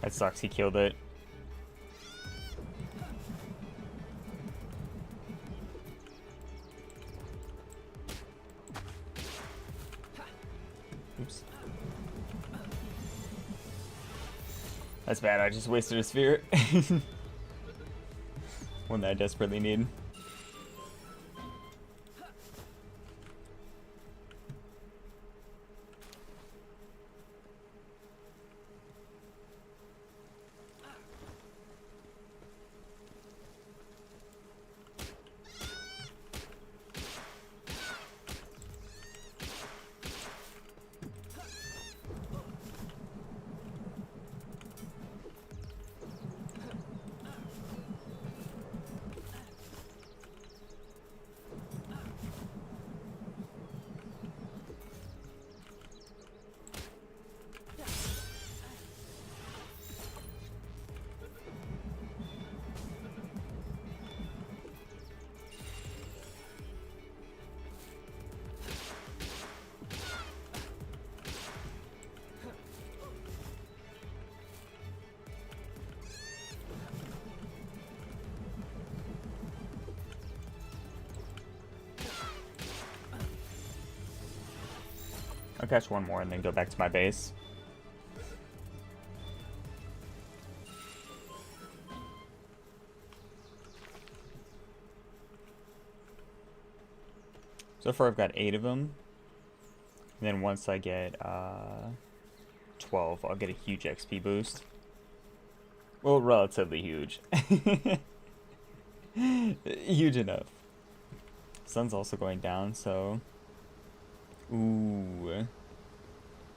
That sucks, he killed it. Oops. That's bad, I just wasted a sphere. One that I desperately need. I'll catch one more and then go back to my base. So far I've got 8 of them. And then once I get 12, I'll get a huge XP boost. Well, relatively huge. Huge enough. Sun's also going down, so... Ooh.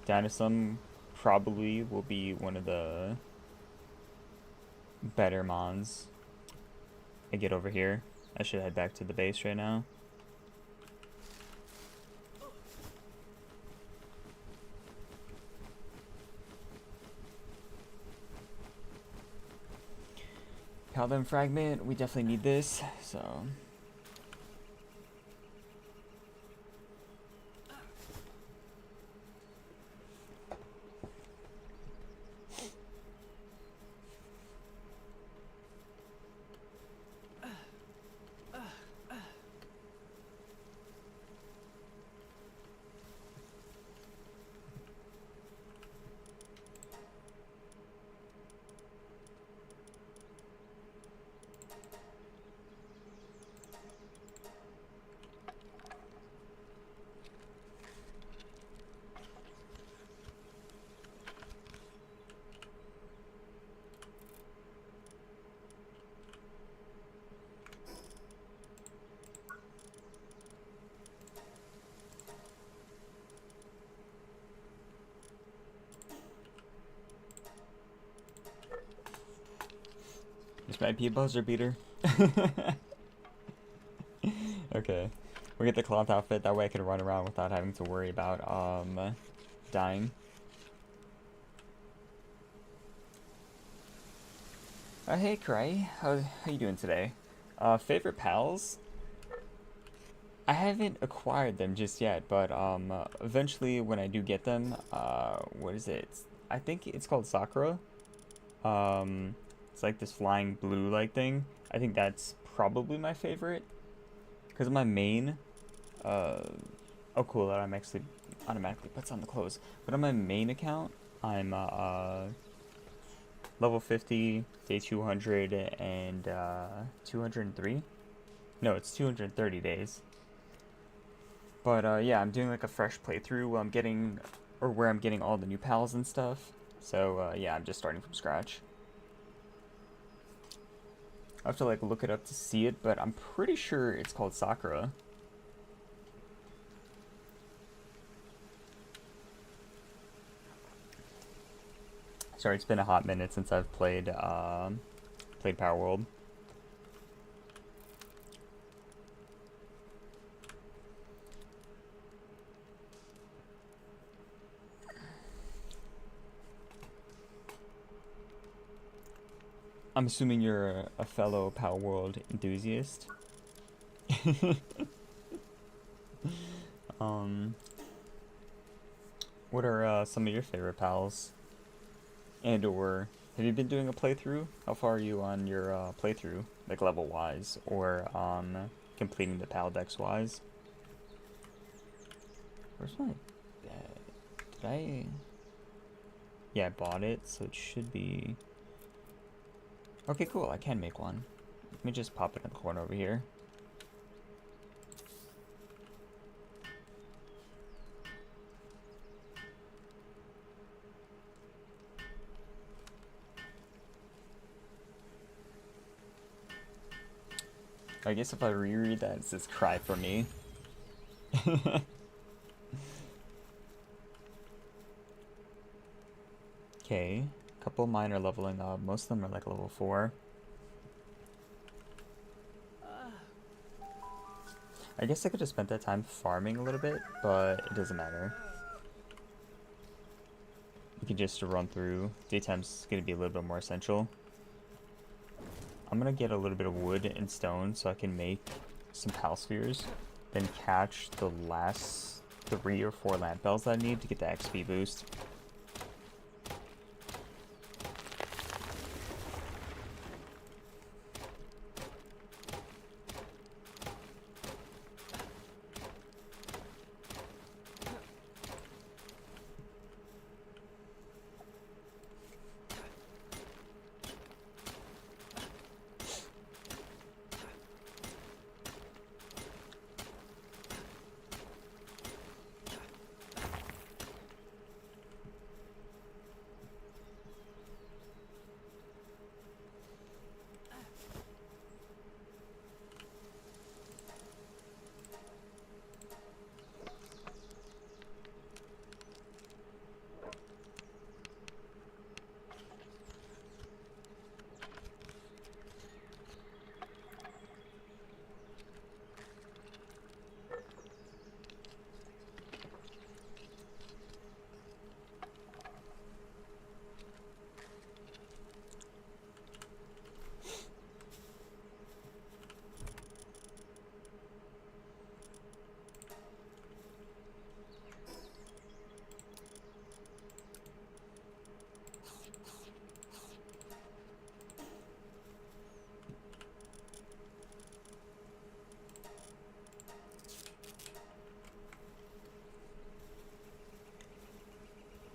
Dinosaur probably will be one of the better mons I get over here. I should head back to the base right now. Paladin fragment, we definitely need this, so... This might be a buzzer beater. Okay. We get the cloth outfit, that way I can run around without having to worry about dying. Hey Cray, how you doing today? Favorite pals? I haven't acquired them just yet, but eventually when I do get them, what is it? I think it's called Sakura. Um, it's like this flying blue like thing. I think that's probably my favorite because my main. Uh, oh cool, that I'm actually automatically puts on the clothes. But on my main account, I'm level 50, day 200, and 203. No, it's 230 days. But yeah, I'm doing like a fresh playthrough where I'm getting, or where I'm getting all the new pals and stuff. So yeah, I'm just starting from scratch. I have to like look it up to see it, but I'm pretty sure it's called Sakura. Sorry, it's been a hot minute since I've played Palworld. I'm assuming you're a fellow Palworld enthusiast. um, what are some of your favorite pals? And or have you been doing a playthrough? How far are you on your playthrough, like level wise, or completing the pal dex wise? Where's my bed? Did I? Yeah, I bought it, so it should be. Okay, cool. I can make one. Let me just pop it in the corner over here. I guess if I reread that, it says "cry for me." Okay, a couple of mine are leveling up. Most of them are like level 4. I guess I could have spent that time farming a little bit, but it doesn't matter. We can just run through. Daytime's gonna be a little bit more essential. I'm gonna get a little bit of wood and stone so I can make some pal spheres, then catch the last 3 or 4 lamp bells that I need to get the XP boost.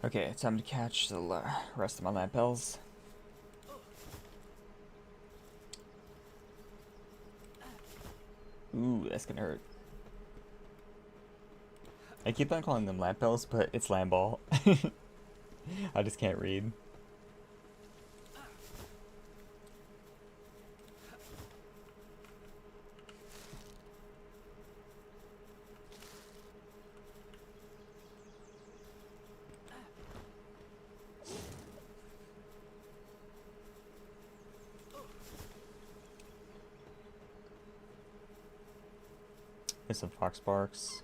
Okay, time to catch the rest of my lamp bells. Ooh, that's gonna hurt. I keep on calling them lamp bells, but it's lamb ball. I just can't read. There's some fox barks.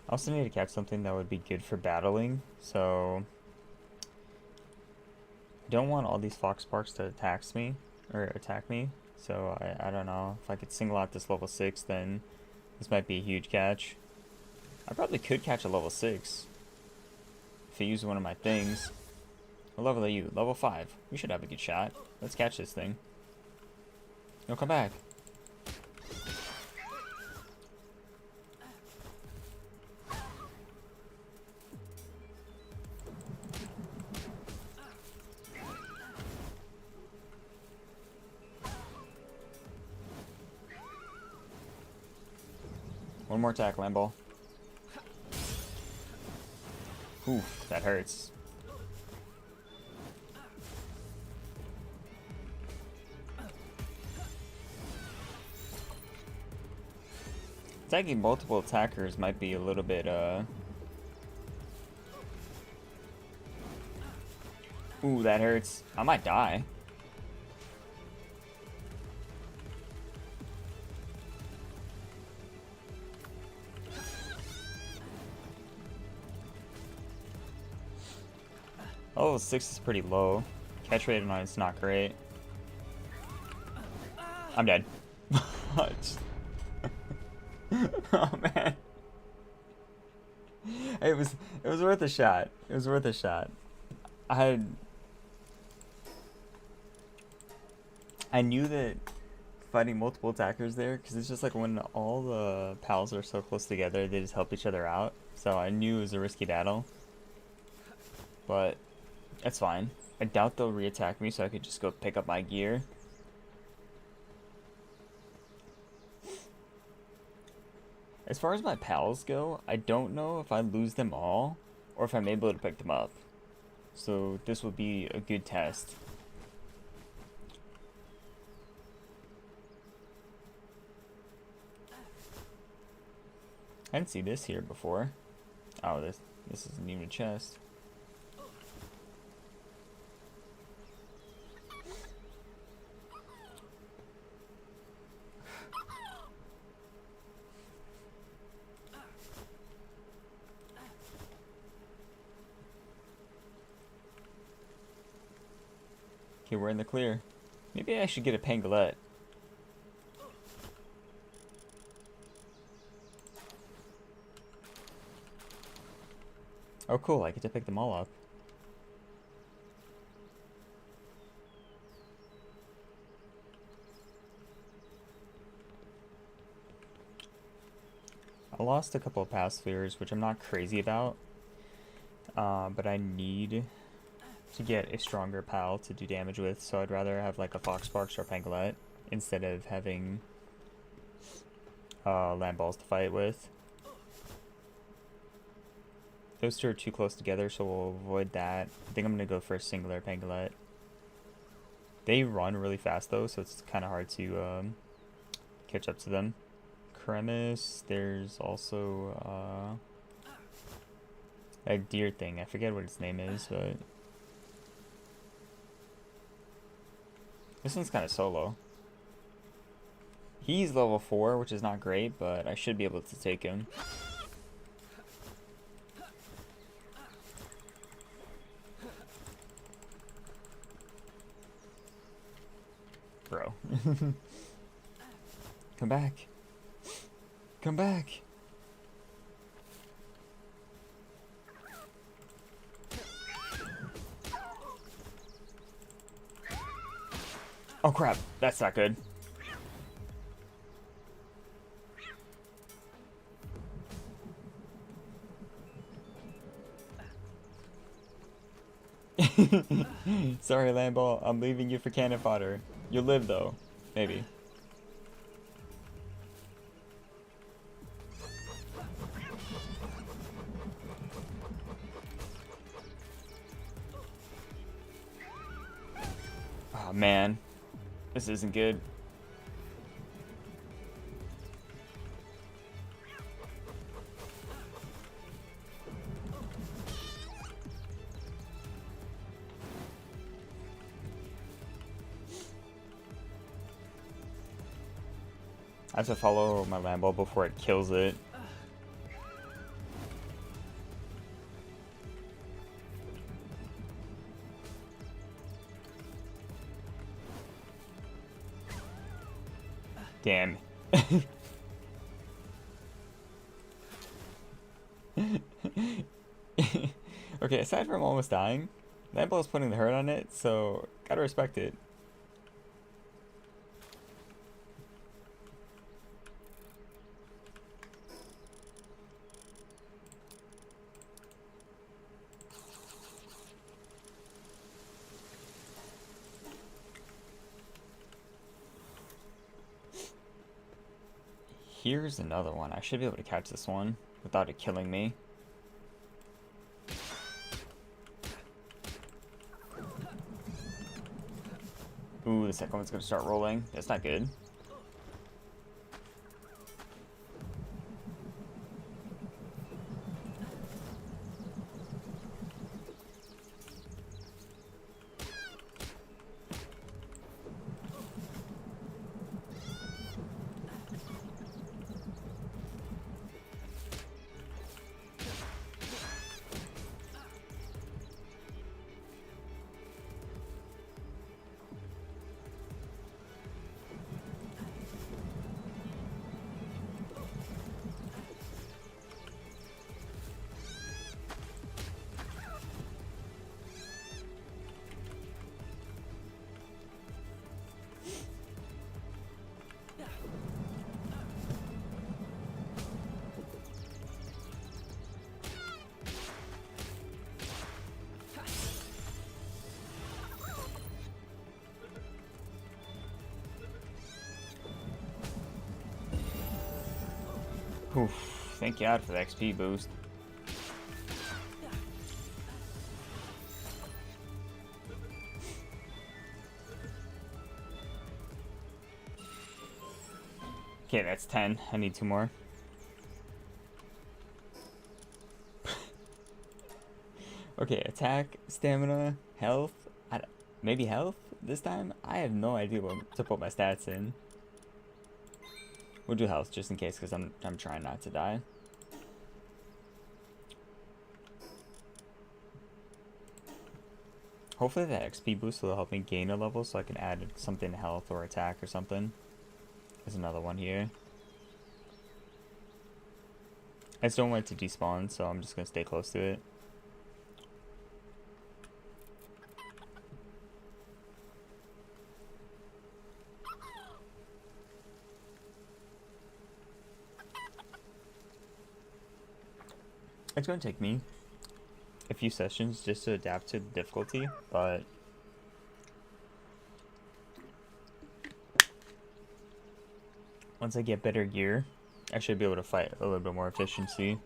I also need to catch something that would be good for battling, so I don't want all these fox sparks to attack me. So I don't know. If I could single out this level 6, then this might be a huge catch. I probably could catch a level 6 if I use one of my things. What level are you? Level 5. We should have a good shot. Let's catch this thing. No, come back. One more attack, Lambo. Oof, that hurts. Attacking multiple attackers might be a little bit, Ooh, that hurts. I might die. Level 6 is pretty low. Catch rate on it's not great. I'm dead. Oh man. It was worth a shot. It was worth a shot. I knew that fighting multiple attackers there, because it's just like when all the pals are so close together, they just help each other out. So I knew it was a risky battle. But that's fine. I doubt they'll re-attack me, so I could just go pick up my gear. As far as my pals go, I don't know if I lose them all or if I'm able to pick them up. So this will be a good test. I didn't see this here before. Oh, this isn't even a chest. Okay, we're in the clear. Maybe I should get a pangolin. Oh cool, I get to pick them all up. I lost a couple of past spheres, which I'm not crazy about. But I need to get a stronger pal to do damage with, so I'd rather have like a Fox Sparks or a Pangolin instead of having land balls to fight with. Those two are too close together, so we'll avoid that. I think I'm gonna go for a singular Pangolin. They run really fast though, so it's kind of hard to catch up to them. Cremis, there's also a deer thing. I forget what its name is, but this one's kind of solo. He's level 4, which is not great, but I should be able to take him. Bro. Come back. Come back. Oh crap, that's not good. Sorry, Lambo, I'm leaving you for cannon fodder. You'll live though, maybe. Oh man, this isn't good. I have to follow my Lambo before it kills it. Damn. Okay, aside from almost dying, that ball's putting the hurt on it, so gotta respect it. Here's another one. I should be able to catch this one without it killing me. Ooh, the second one's gonna start rolling. That's not good. Oof, thank God for the XP boost. Okay, that's 10. I need 2 more. Okay, attack, stamina, health. Maybe health this time? I have no idea what to put my stats in. We'll do health just in case, because I'm trying not to die. Hopefully that XP boost will help me gain a level so I can add something to health or attack or something. There's another one here. I just don't want it to despawn, so I'm just going to stay close to it. It's going to take me a few sessions just to adapt to the difficulty, but once I get better gear, I should be able to fight a little bit more efficiency.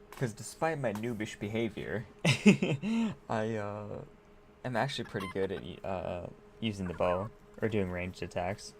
Because despite my noobish behavior, I am actually pretty good at using the bow or doing ranged attacks.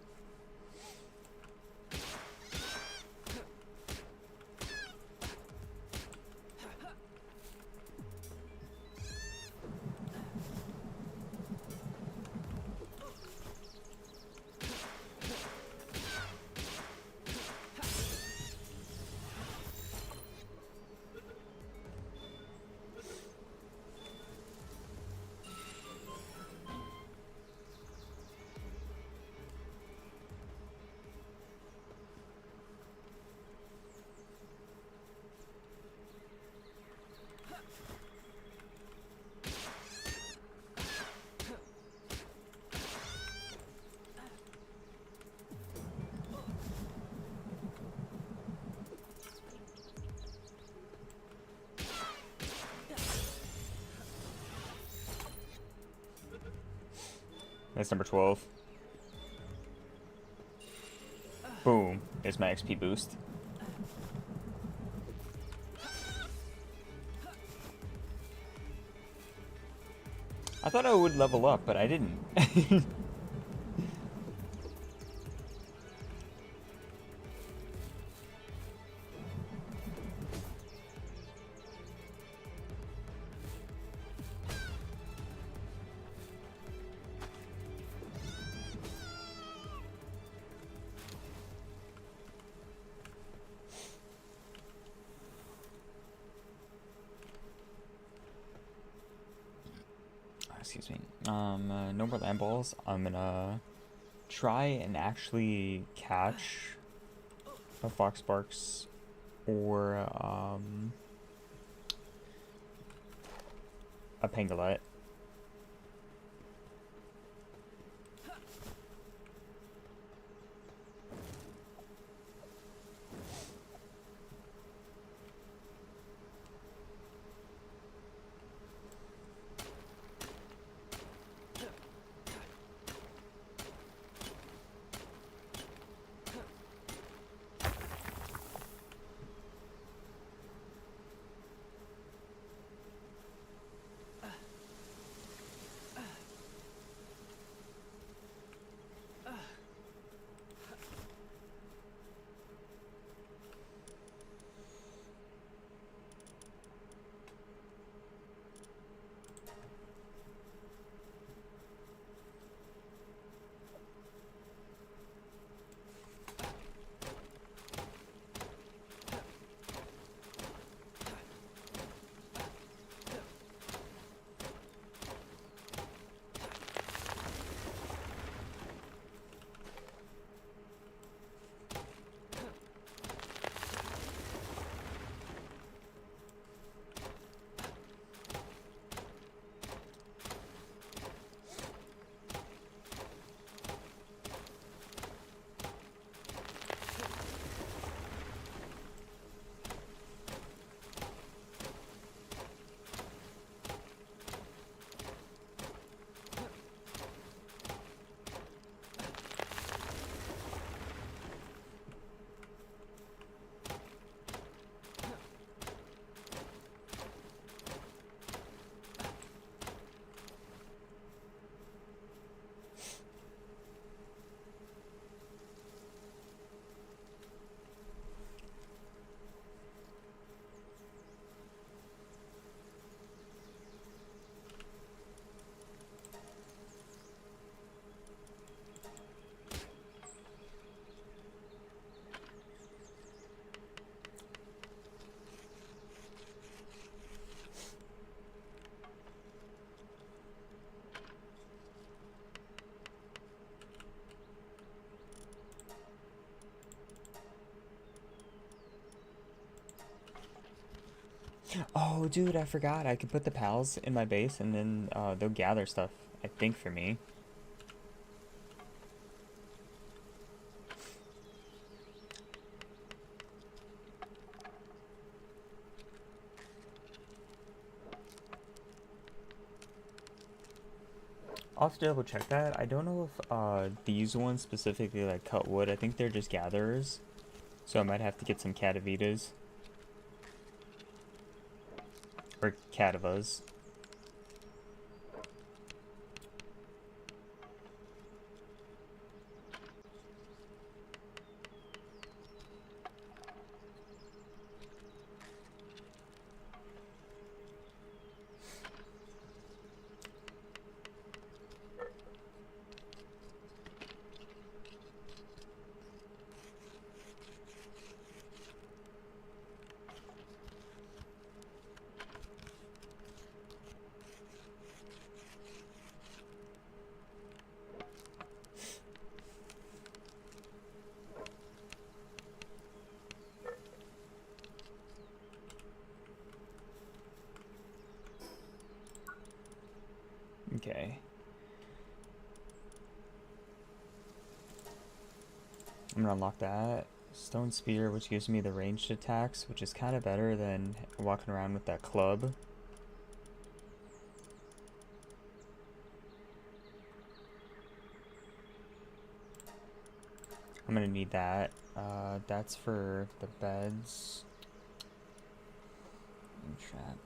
That's number 12. Boom. There's my XP boost. I thought I would level up, but I didn't. excuse me. No more land balls. I'm gonna try and actually catch a Foxbarks or a Pangolin. Oh, dude, I forgot. I could put the pals in my base and then they'll gather stuff, I think, for me. I'll have to double check that. I don't know if these ones specifically like cut wood. I think they're just gatherers. So I might have to get some catavitas. Or catavas. Okay. I'm gonna unlock that. Stone Spear, which gives me the ranged attacks, which is kind of better than walking around with that club. I'm gonna need that. That's for the beds. And trap.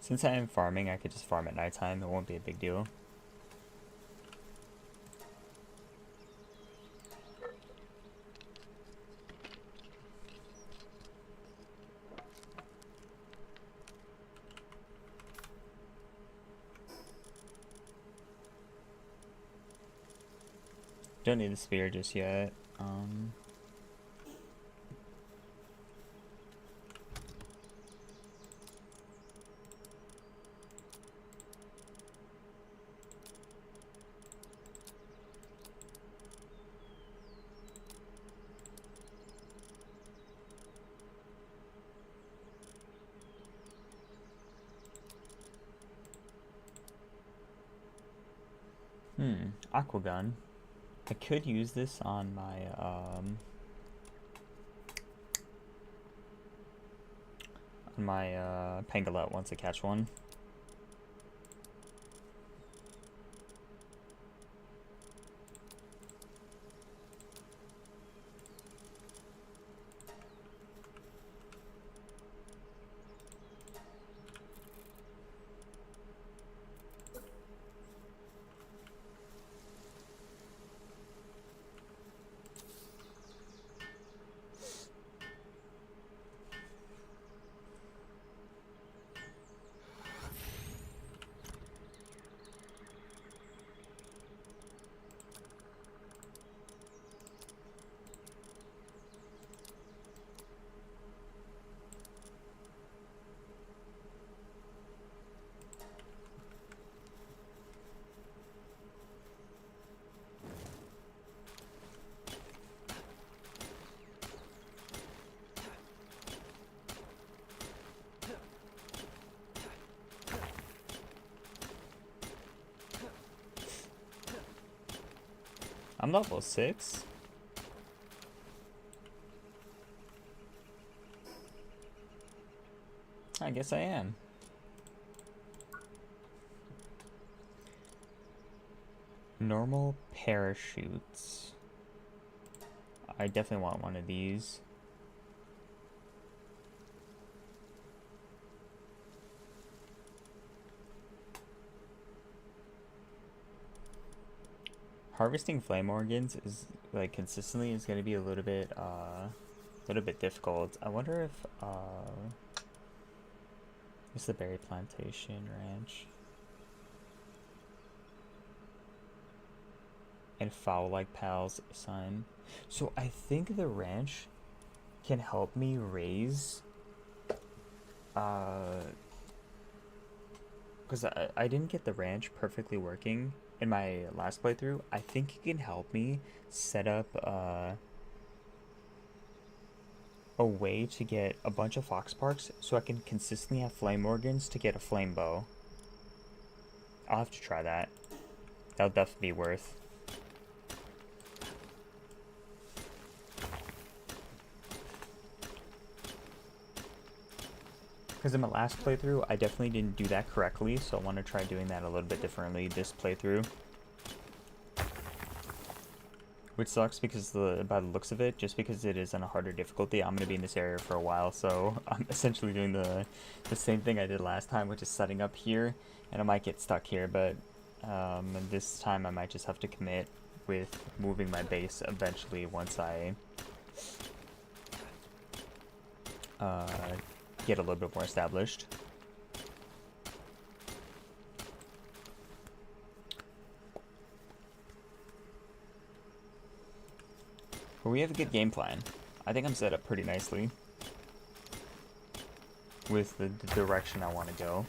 Since I am farming, I could just farm at nighttime. It won't be a big deal. Don't need the spear just yet. Aqua gun. I could use this on my pangolin once I catch one. I'm level 6. I guess I am. Normal parachutes. I definitely want one of these. Harvesting flame organs is like consistently is going to be a little bit difficult. I wonder if it's the berry plantation ranch and foul like pals sign. So I think the ranch can help me raise because I didn't get the ranch perfectly working in my last playthrough. I think it can help me set up a way to get a bunch of fox parks so I can consistently have flame organs to get a flame bow. I'll have to try that. That'll definitely be worth. Because in my last playthrough, I definitely didn't do that correctly, so I want to try doing that a little bit differently this playthrough. Which sucks because by the looks of it, just because it is on a harder difficulty, I'm going to be in this area for a while, so I'm essentially doing the same thing I did last time, which is setting up here, and I might get stuck here, but this time I might just have to commit with moving my base eventually once I get a little bit more established. But we have a good game plan. I think I'm set up pretty nicely with the direction I want to go.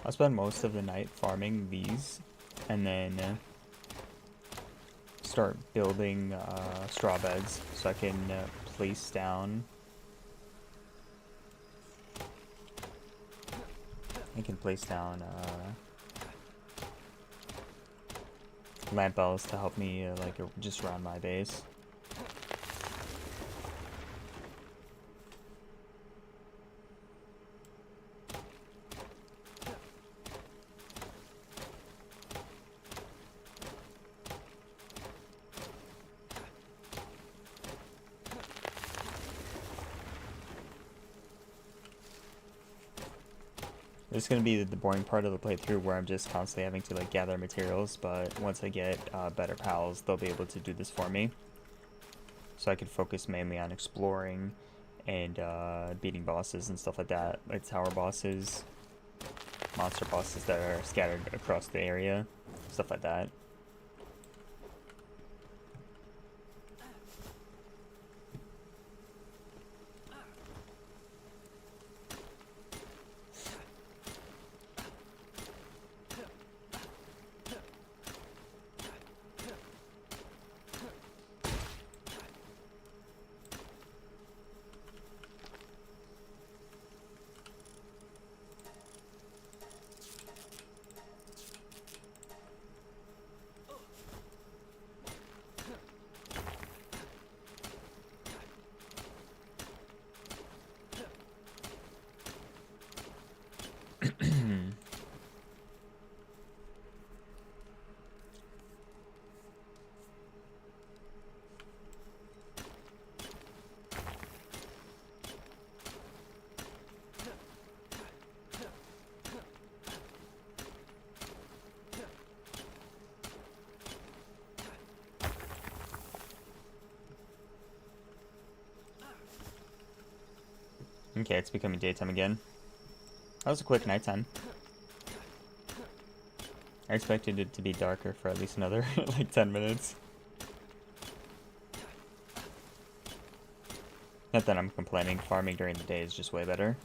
I'll spend most of the night farming these, and then start building straw beds so I can place down. I can place down lamp bells to help me like just around my base. This is going to be the boring part of the playthrough where I'm just constantly having to like gather materials, but once I get better pals, they'll be able to do this for me. So I can focus mainly on exploring and beating bosses and stuff like that, like tower bosses, monster bosses that are scattered across the area, stuff like that. Okay, it's becoming daytime again. That was a quick nighttime. I expected it to be darker for at least another like 10 minutes. Not that I'm complaining, farming during the day is just way better.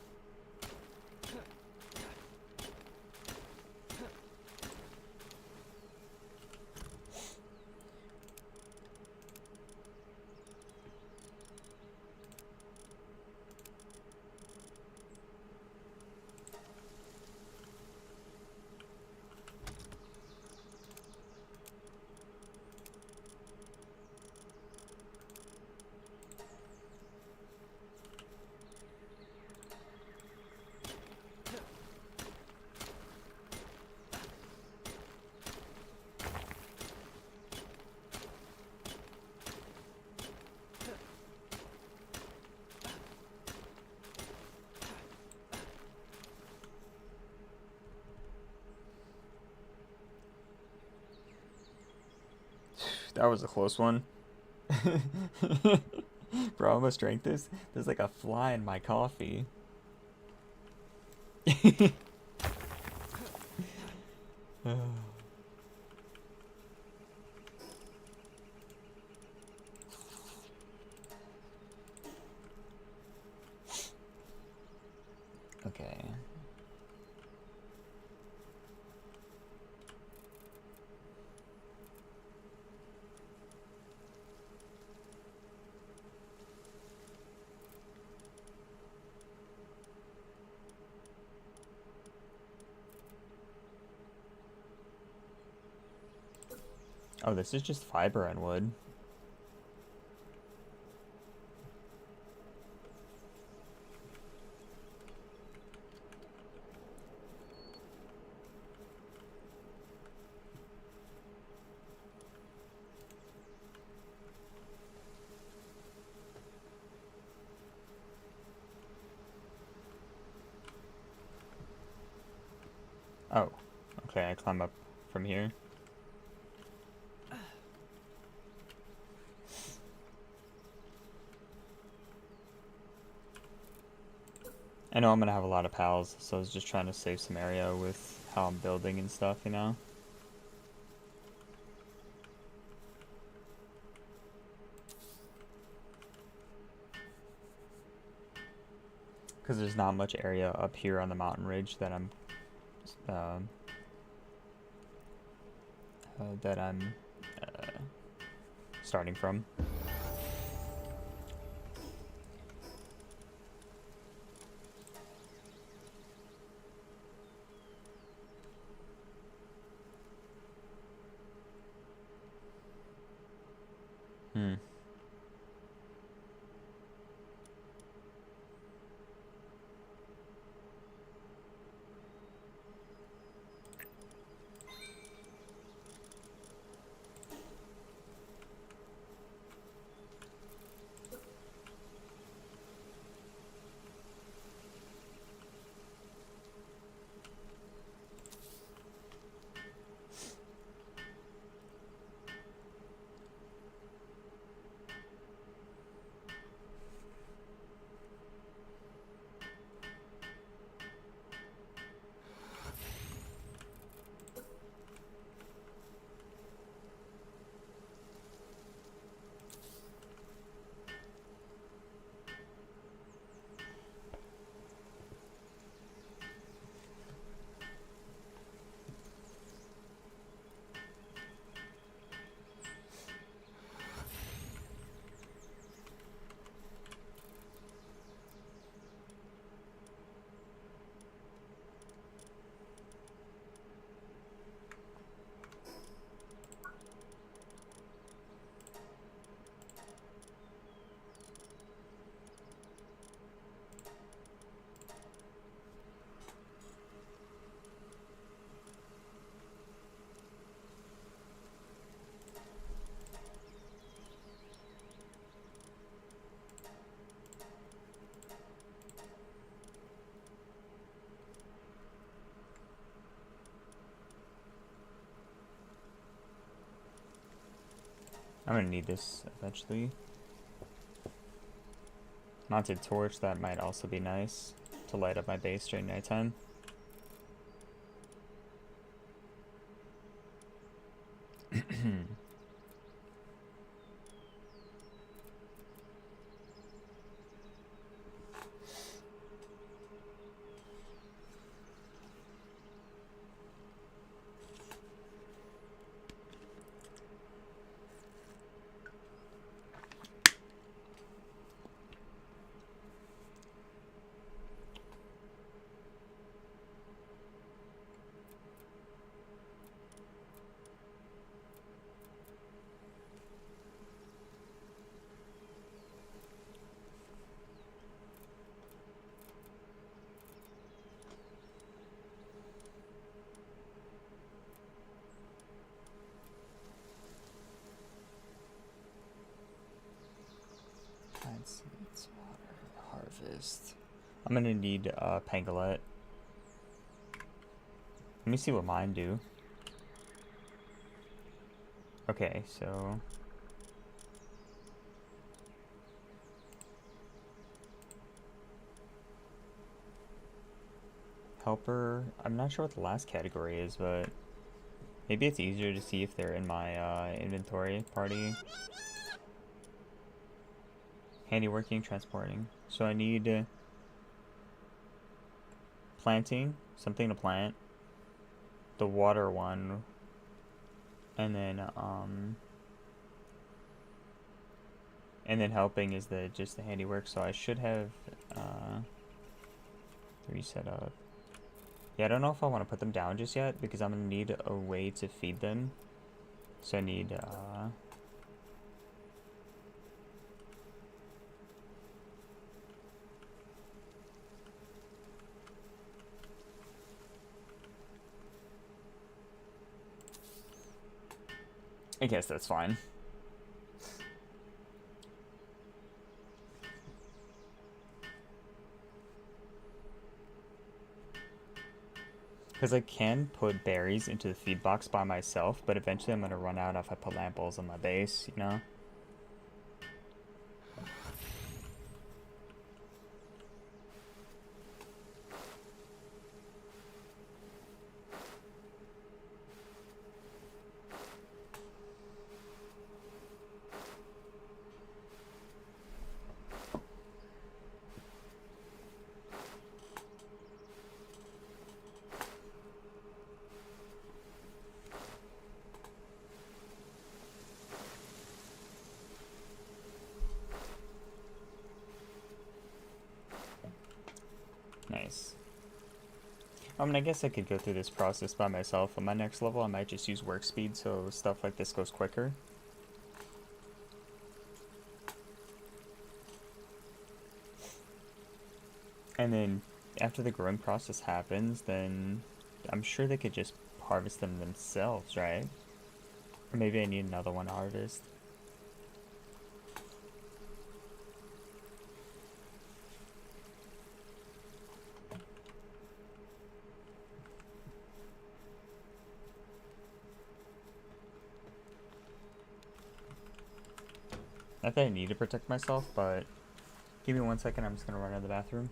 That was a close one. Bro, I almost drank this. There's like a fly in my coffee. Okay. Oh, this is just fiber and wood. Oh, okay, I climb up from here. I know I'm gonna have a lot of pals, so I was just trying to save some area with how I'm building and stuff, you know? Because there's not much area up here on the mountain ridge that I'm um, that I'm starting from. Hmm. I'm gonna need this eventually. Mounted torch, that might also be nice to light up my base during nighttime. Seeds, water, harvest. I'm gonna need pangolin. Let me see what mine do. Okay, so helper. I'm not sure what the last category is, but maybe it's easier to see if they're in my inventory party. Handyworking, transporting. So I need planting, something to plant. The water one. And then helping is just the handiwork. So I should have 3 set up. Yeah, I don't know if I want to put them down just yet because I'm gonna need a way to feed them. So I need I guess that's fine. Because I can put berries into the feed box by myself, but eventually I'm going to run out if I put lamp bowls on my base, you know? Nice. I mean, I guess I could go through this process by myself. On my next level, I might just use work speed so stuff like this goes quicker. And then after the growing process happens, then I'm sure they could just harvest them themselves, right? Or maybe I need another one to harvest. Not that I need to protect myself, but give me 1 second, I'm just gonna run to the bathroom.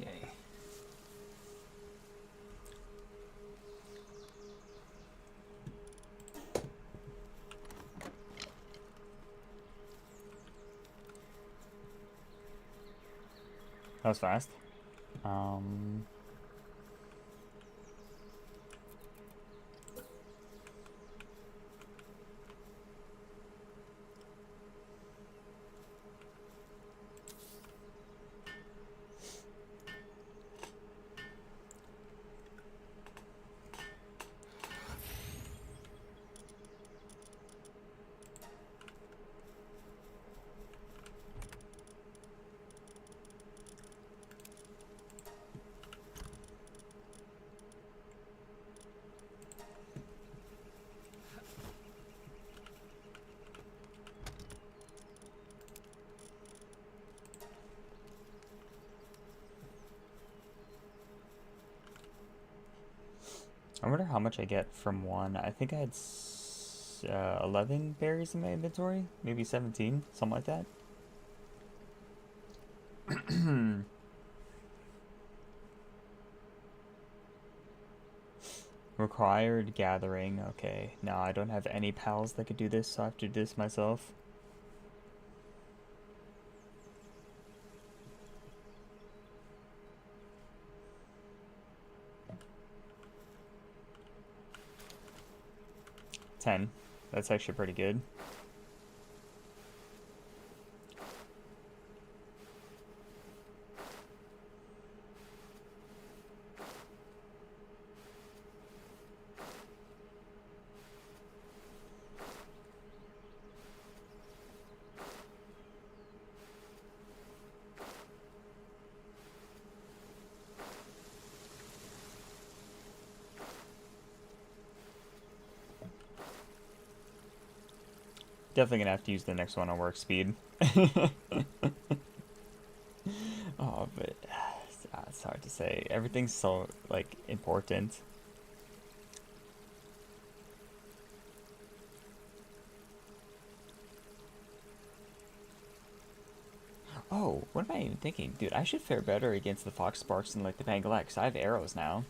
Okay. That was fast. Um, I wonder how much I get from one. I think I had 11 berries in my inventory, maybe 17, something like that. Required gathering. Okay, no, I don't have any pals that could do this, so I have to do this myself. Ten. That's actually pretty good. Definitely gonna have to use the next one on work speed. Oh, but it's hard to say. Everything's so, like, important. Oh, what am I even thinking? Dude, I should fare better against the Fox Sparks and, like, the Pangolin, because I have arrows now.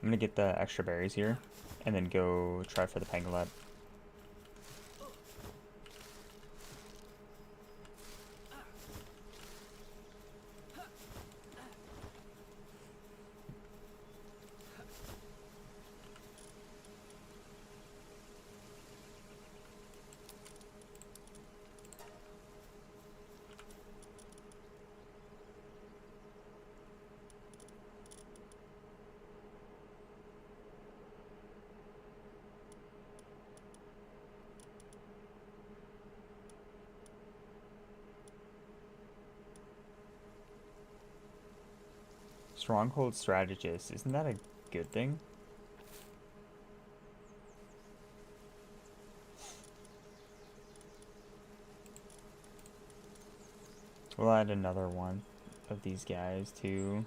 I'm gonna get the extra berries here, and then go try for the Pangolin. Stronghold strategist, isn't that a good thing? We'll add another one of these guys to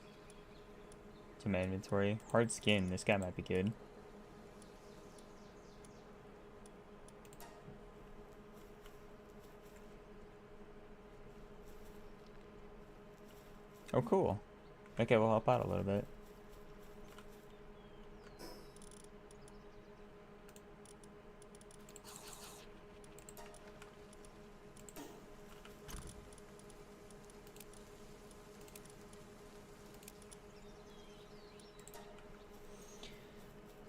my inventory. Hard skin, this guy might be good. Oh, cool. Okay, we'll help out a little bit.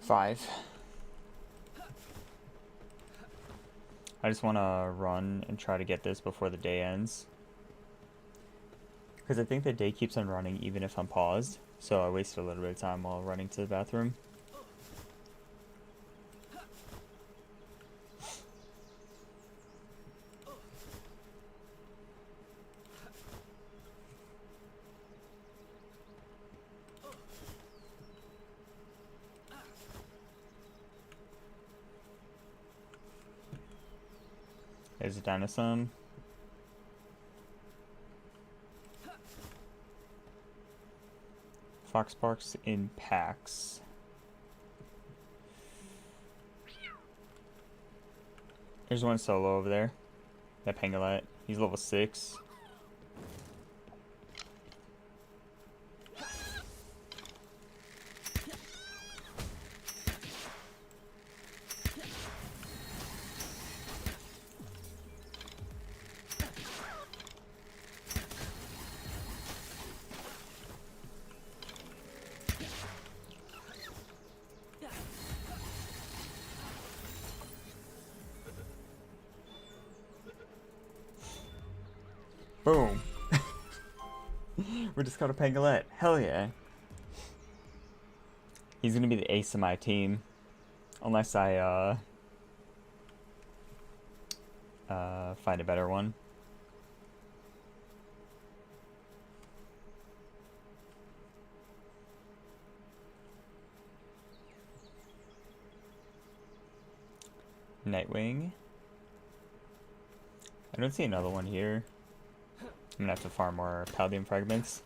Five. I just want to run and try to get this before the day ends. Because I think the day keeps on running even if I'm paused. So I wasted a little bit of time while running to the bathroom. There's a dinosaur. Fox Parks in packs. There's one solo over there. That Pangolin. He's level 6. Boom. We just got a Pangolin. Hell yeah. He's gonna be the ace of my team. Unless I, find a better one. Nightwing. I don't see another one here. I'm gonna have to farm more Paldium fragments.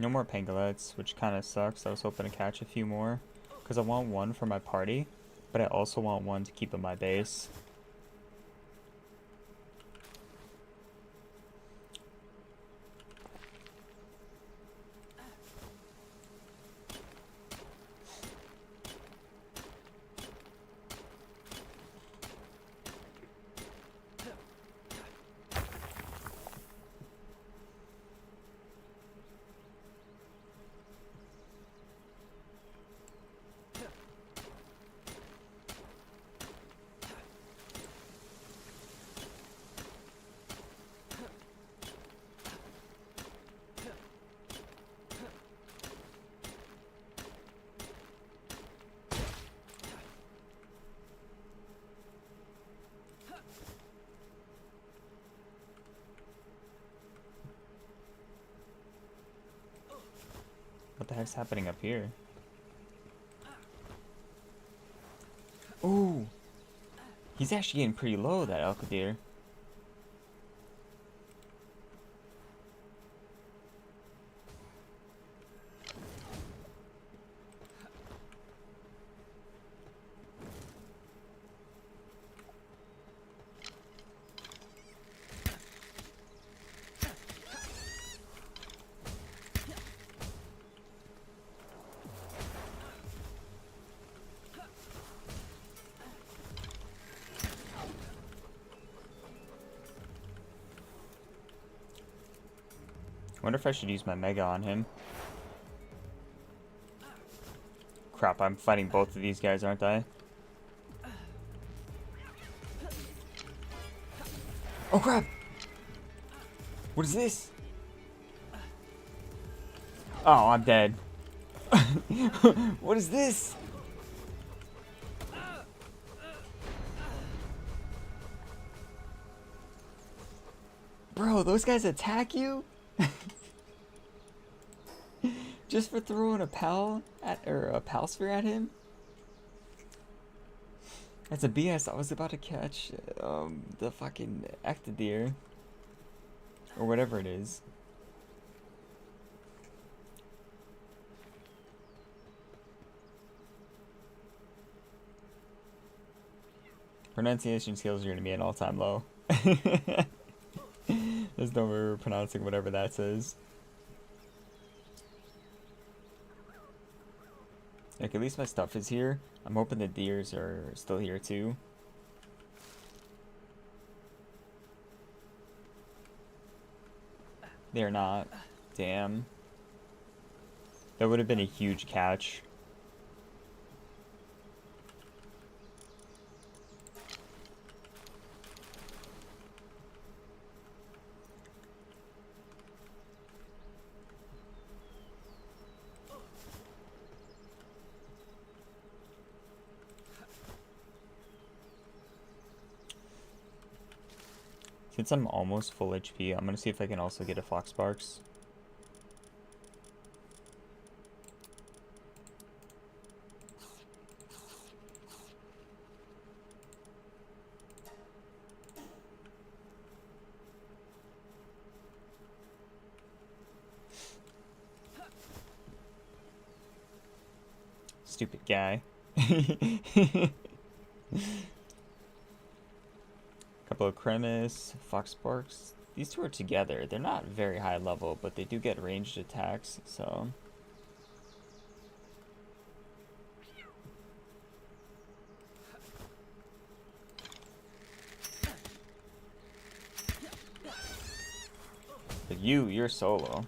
No more pangolins, which kind of sucks. I was hoping to catch a few more. Because I want one for my party, but I also want one to keep in my base. what the heck's happening up here? Ooh! He's actually getting pretty low, that elk deer. I wonder if I should use my mega on him. Crap, I'm fighting both of these guys, aren't I? Oh crap! What is this? Oh, I'm dead. What is this? Bro, those guys attack you? Just for throwing a pal at, or a pal sphere at him? That's a BS. I was about to catch the fucking ectodeer. Or whatever it is. Pronunciation skills are going to be an all-time low. There's no way we're pronouncing whatever that says. Like, at least my stuff is here. I'm hoping the deers are still here too. They're not. Damn. That would have been a huge catch. Since I'm almost full HP, I'm gonna see if I can also get a Fox Sparks. Stupid guy. Couple of Cremis, Fox Sparks. These two are together. They're not very high level, but they do get ranged attacks, so. But you're solo.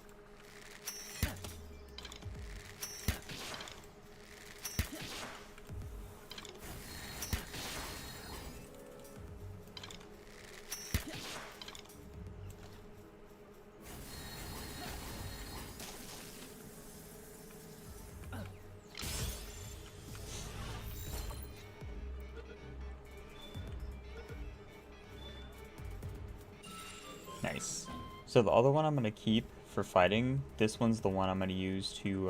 Nice. So the other one I'm gonna keep for fighting. This one's the one I'm gonna use to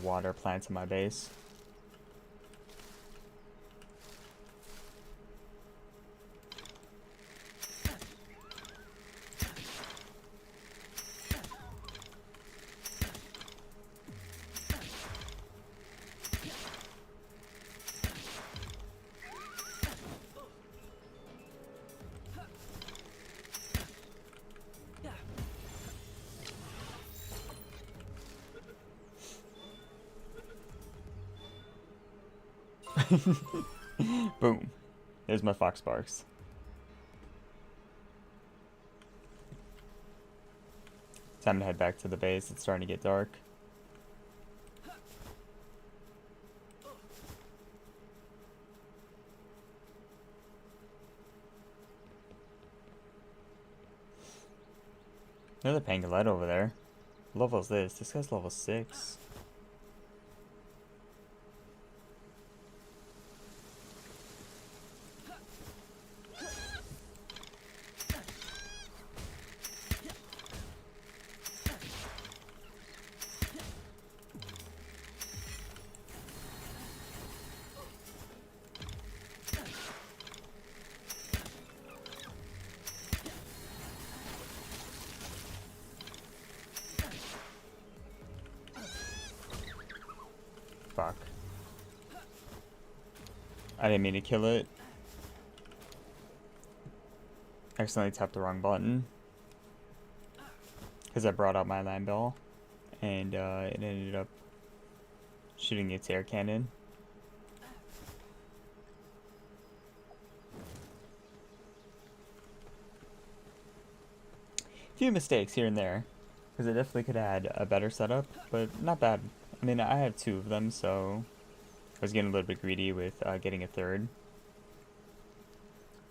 water plants in my base. Boom. There's my Fox Sparks. Time to head back to the base. It's starting to get dark. Another pangolin over there. What level is this? This guy's level 6. Fuck. I didn't mean to kill it. I accidentally tapped the wrong button. Because I brought out my line bell. And it ended up shooting its air cannon. Few mistakes here and there. Because I definitely could add a better setup. But not bad. I mean, I have 2 of them, so I was getting a little bit greedy with getting a 3rd.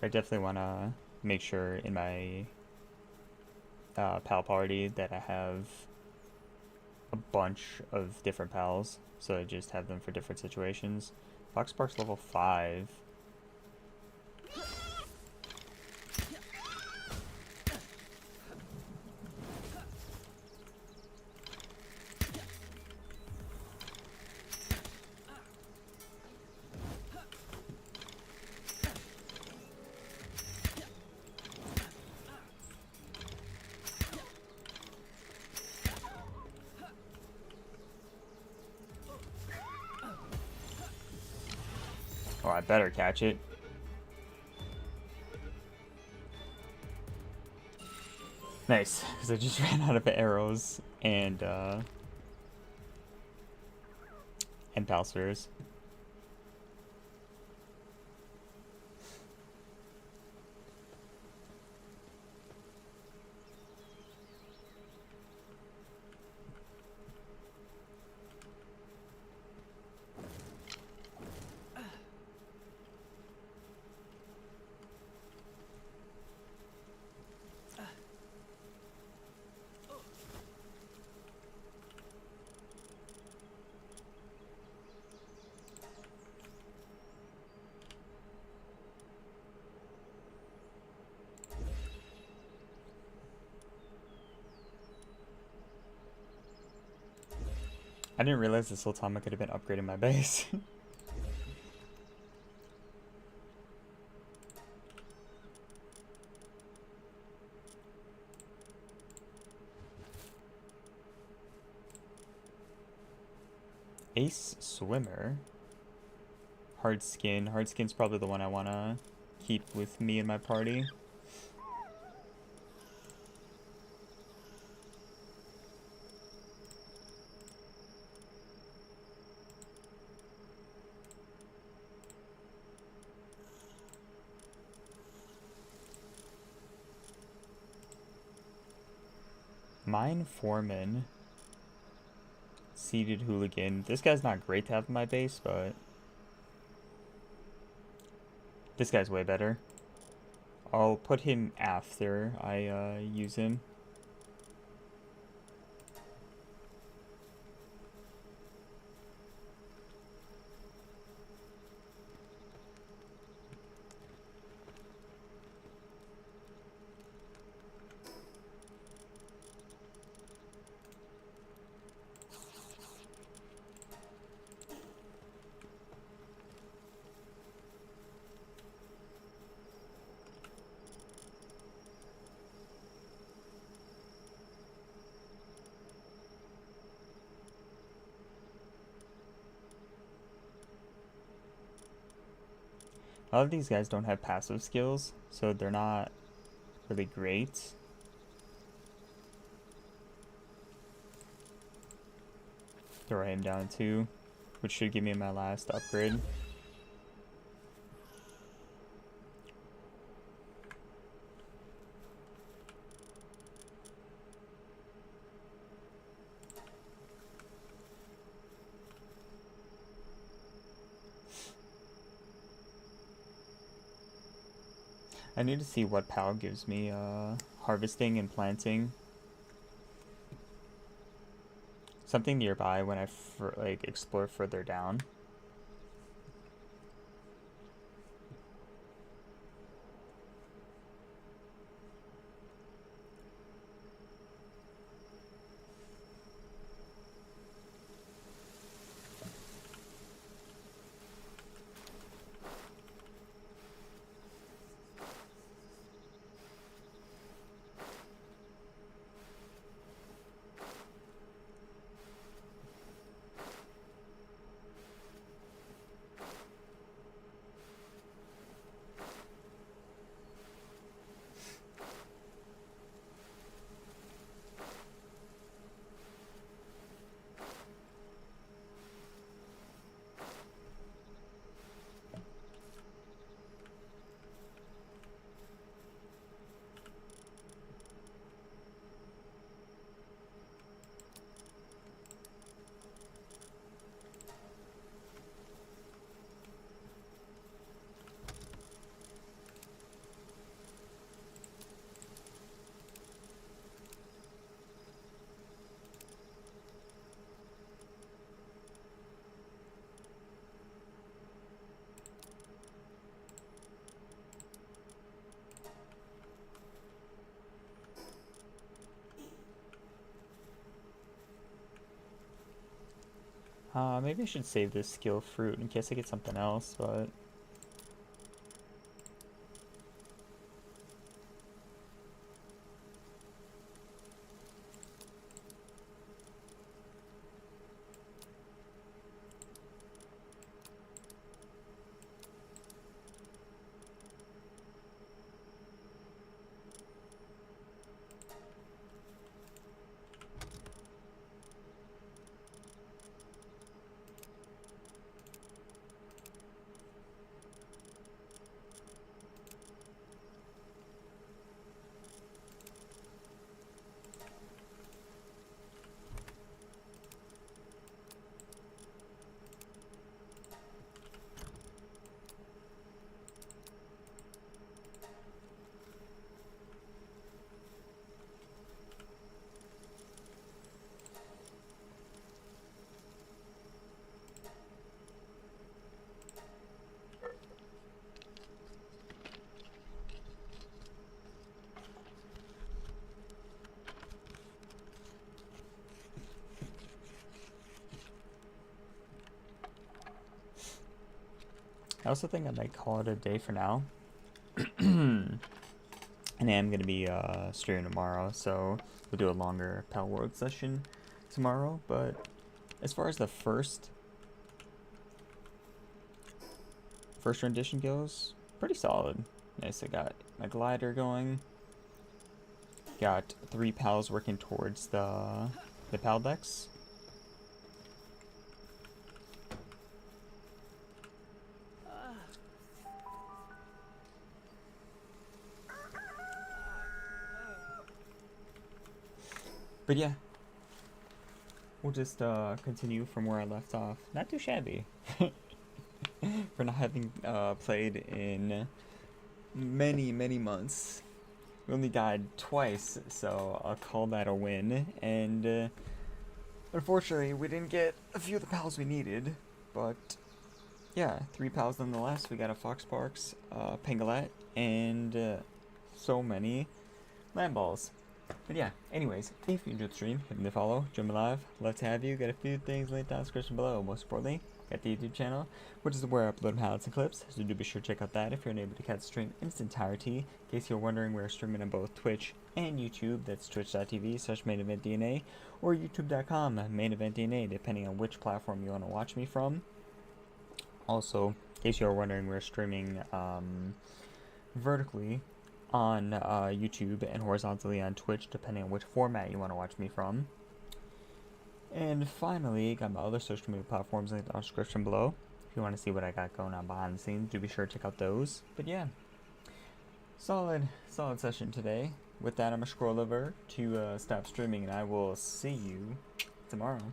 I definitely want to make sure in my pal party that I have a bunch of different pals, so I just have them for different situations. Foxpark's level 5. Oh, I better catch it. Nice, because I just ran out of arrows and pal spheres. I didn't realize this whole time I could have been upgrading my base. Ace Swimmer. Hard Skin. Hard Skin's probably the one I want to keep with me and my party. Mine Foreman. Seated Hooligan. This guy's not great to have in my base, but this guy's way better. I'll put him after I use him. A lot of these guys don't have passive skills, so they're not really great. Throw him down too, which should give me my last upgrade. I need to see what PAL gives me harvesting and planting. Something nearby when I like explore further down. Maybe I should save this skill fruit in case I get something else, but... I also think I might call it a day for now. And I am going to be streaming tomorrow, so we'll do a longer Palworld session tomorrow. But as far as the first rendition goes, pretty solid. Nice, I got my glider going. Got 3 pals working towards the pal decks. But yeah, we'll just continue from where I left off. Not too shabby for not having played in many months. We only died twice, so I'll call that a win. And unfortunately, we didn't get a few of the pals we needed, but yeah, 3 pals nonetheless. We got a Fox Parks, Pangolette, and so many land balls. But yeah, anyways, if you enjoyed the stream, hit me the follow, join me live, love to have you. Got a few things linked down in the description below. Most importantly, got the YouTube channel, which is where I upload highlights and clips, so do be sure to check out that if you're unable to catch the stream in its entirety. In case you're wondering, we're streaming on both Twitch and YouTube. That's twitch.tv/maineventdna or youtube.com/maineventdna, depending on which platform you want to watch me from. Also, in case you're wondering, we're streaming vertically on YouTube and horizontally on Twitch, depending on which format you want to watch me from. And finally, got my other social media platforms linked in the description below. If you want to see what I got going on behind the scenes, do be sure to check out those. But yeah, solid session today. With that, I'm gonna scroll over to stop streaming, and I will see you tomorrow.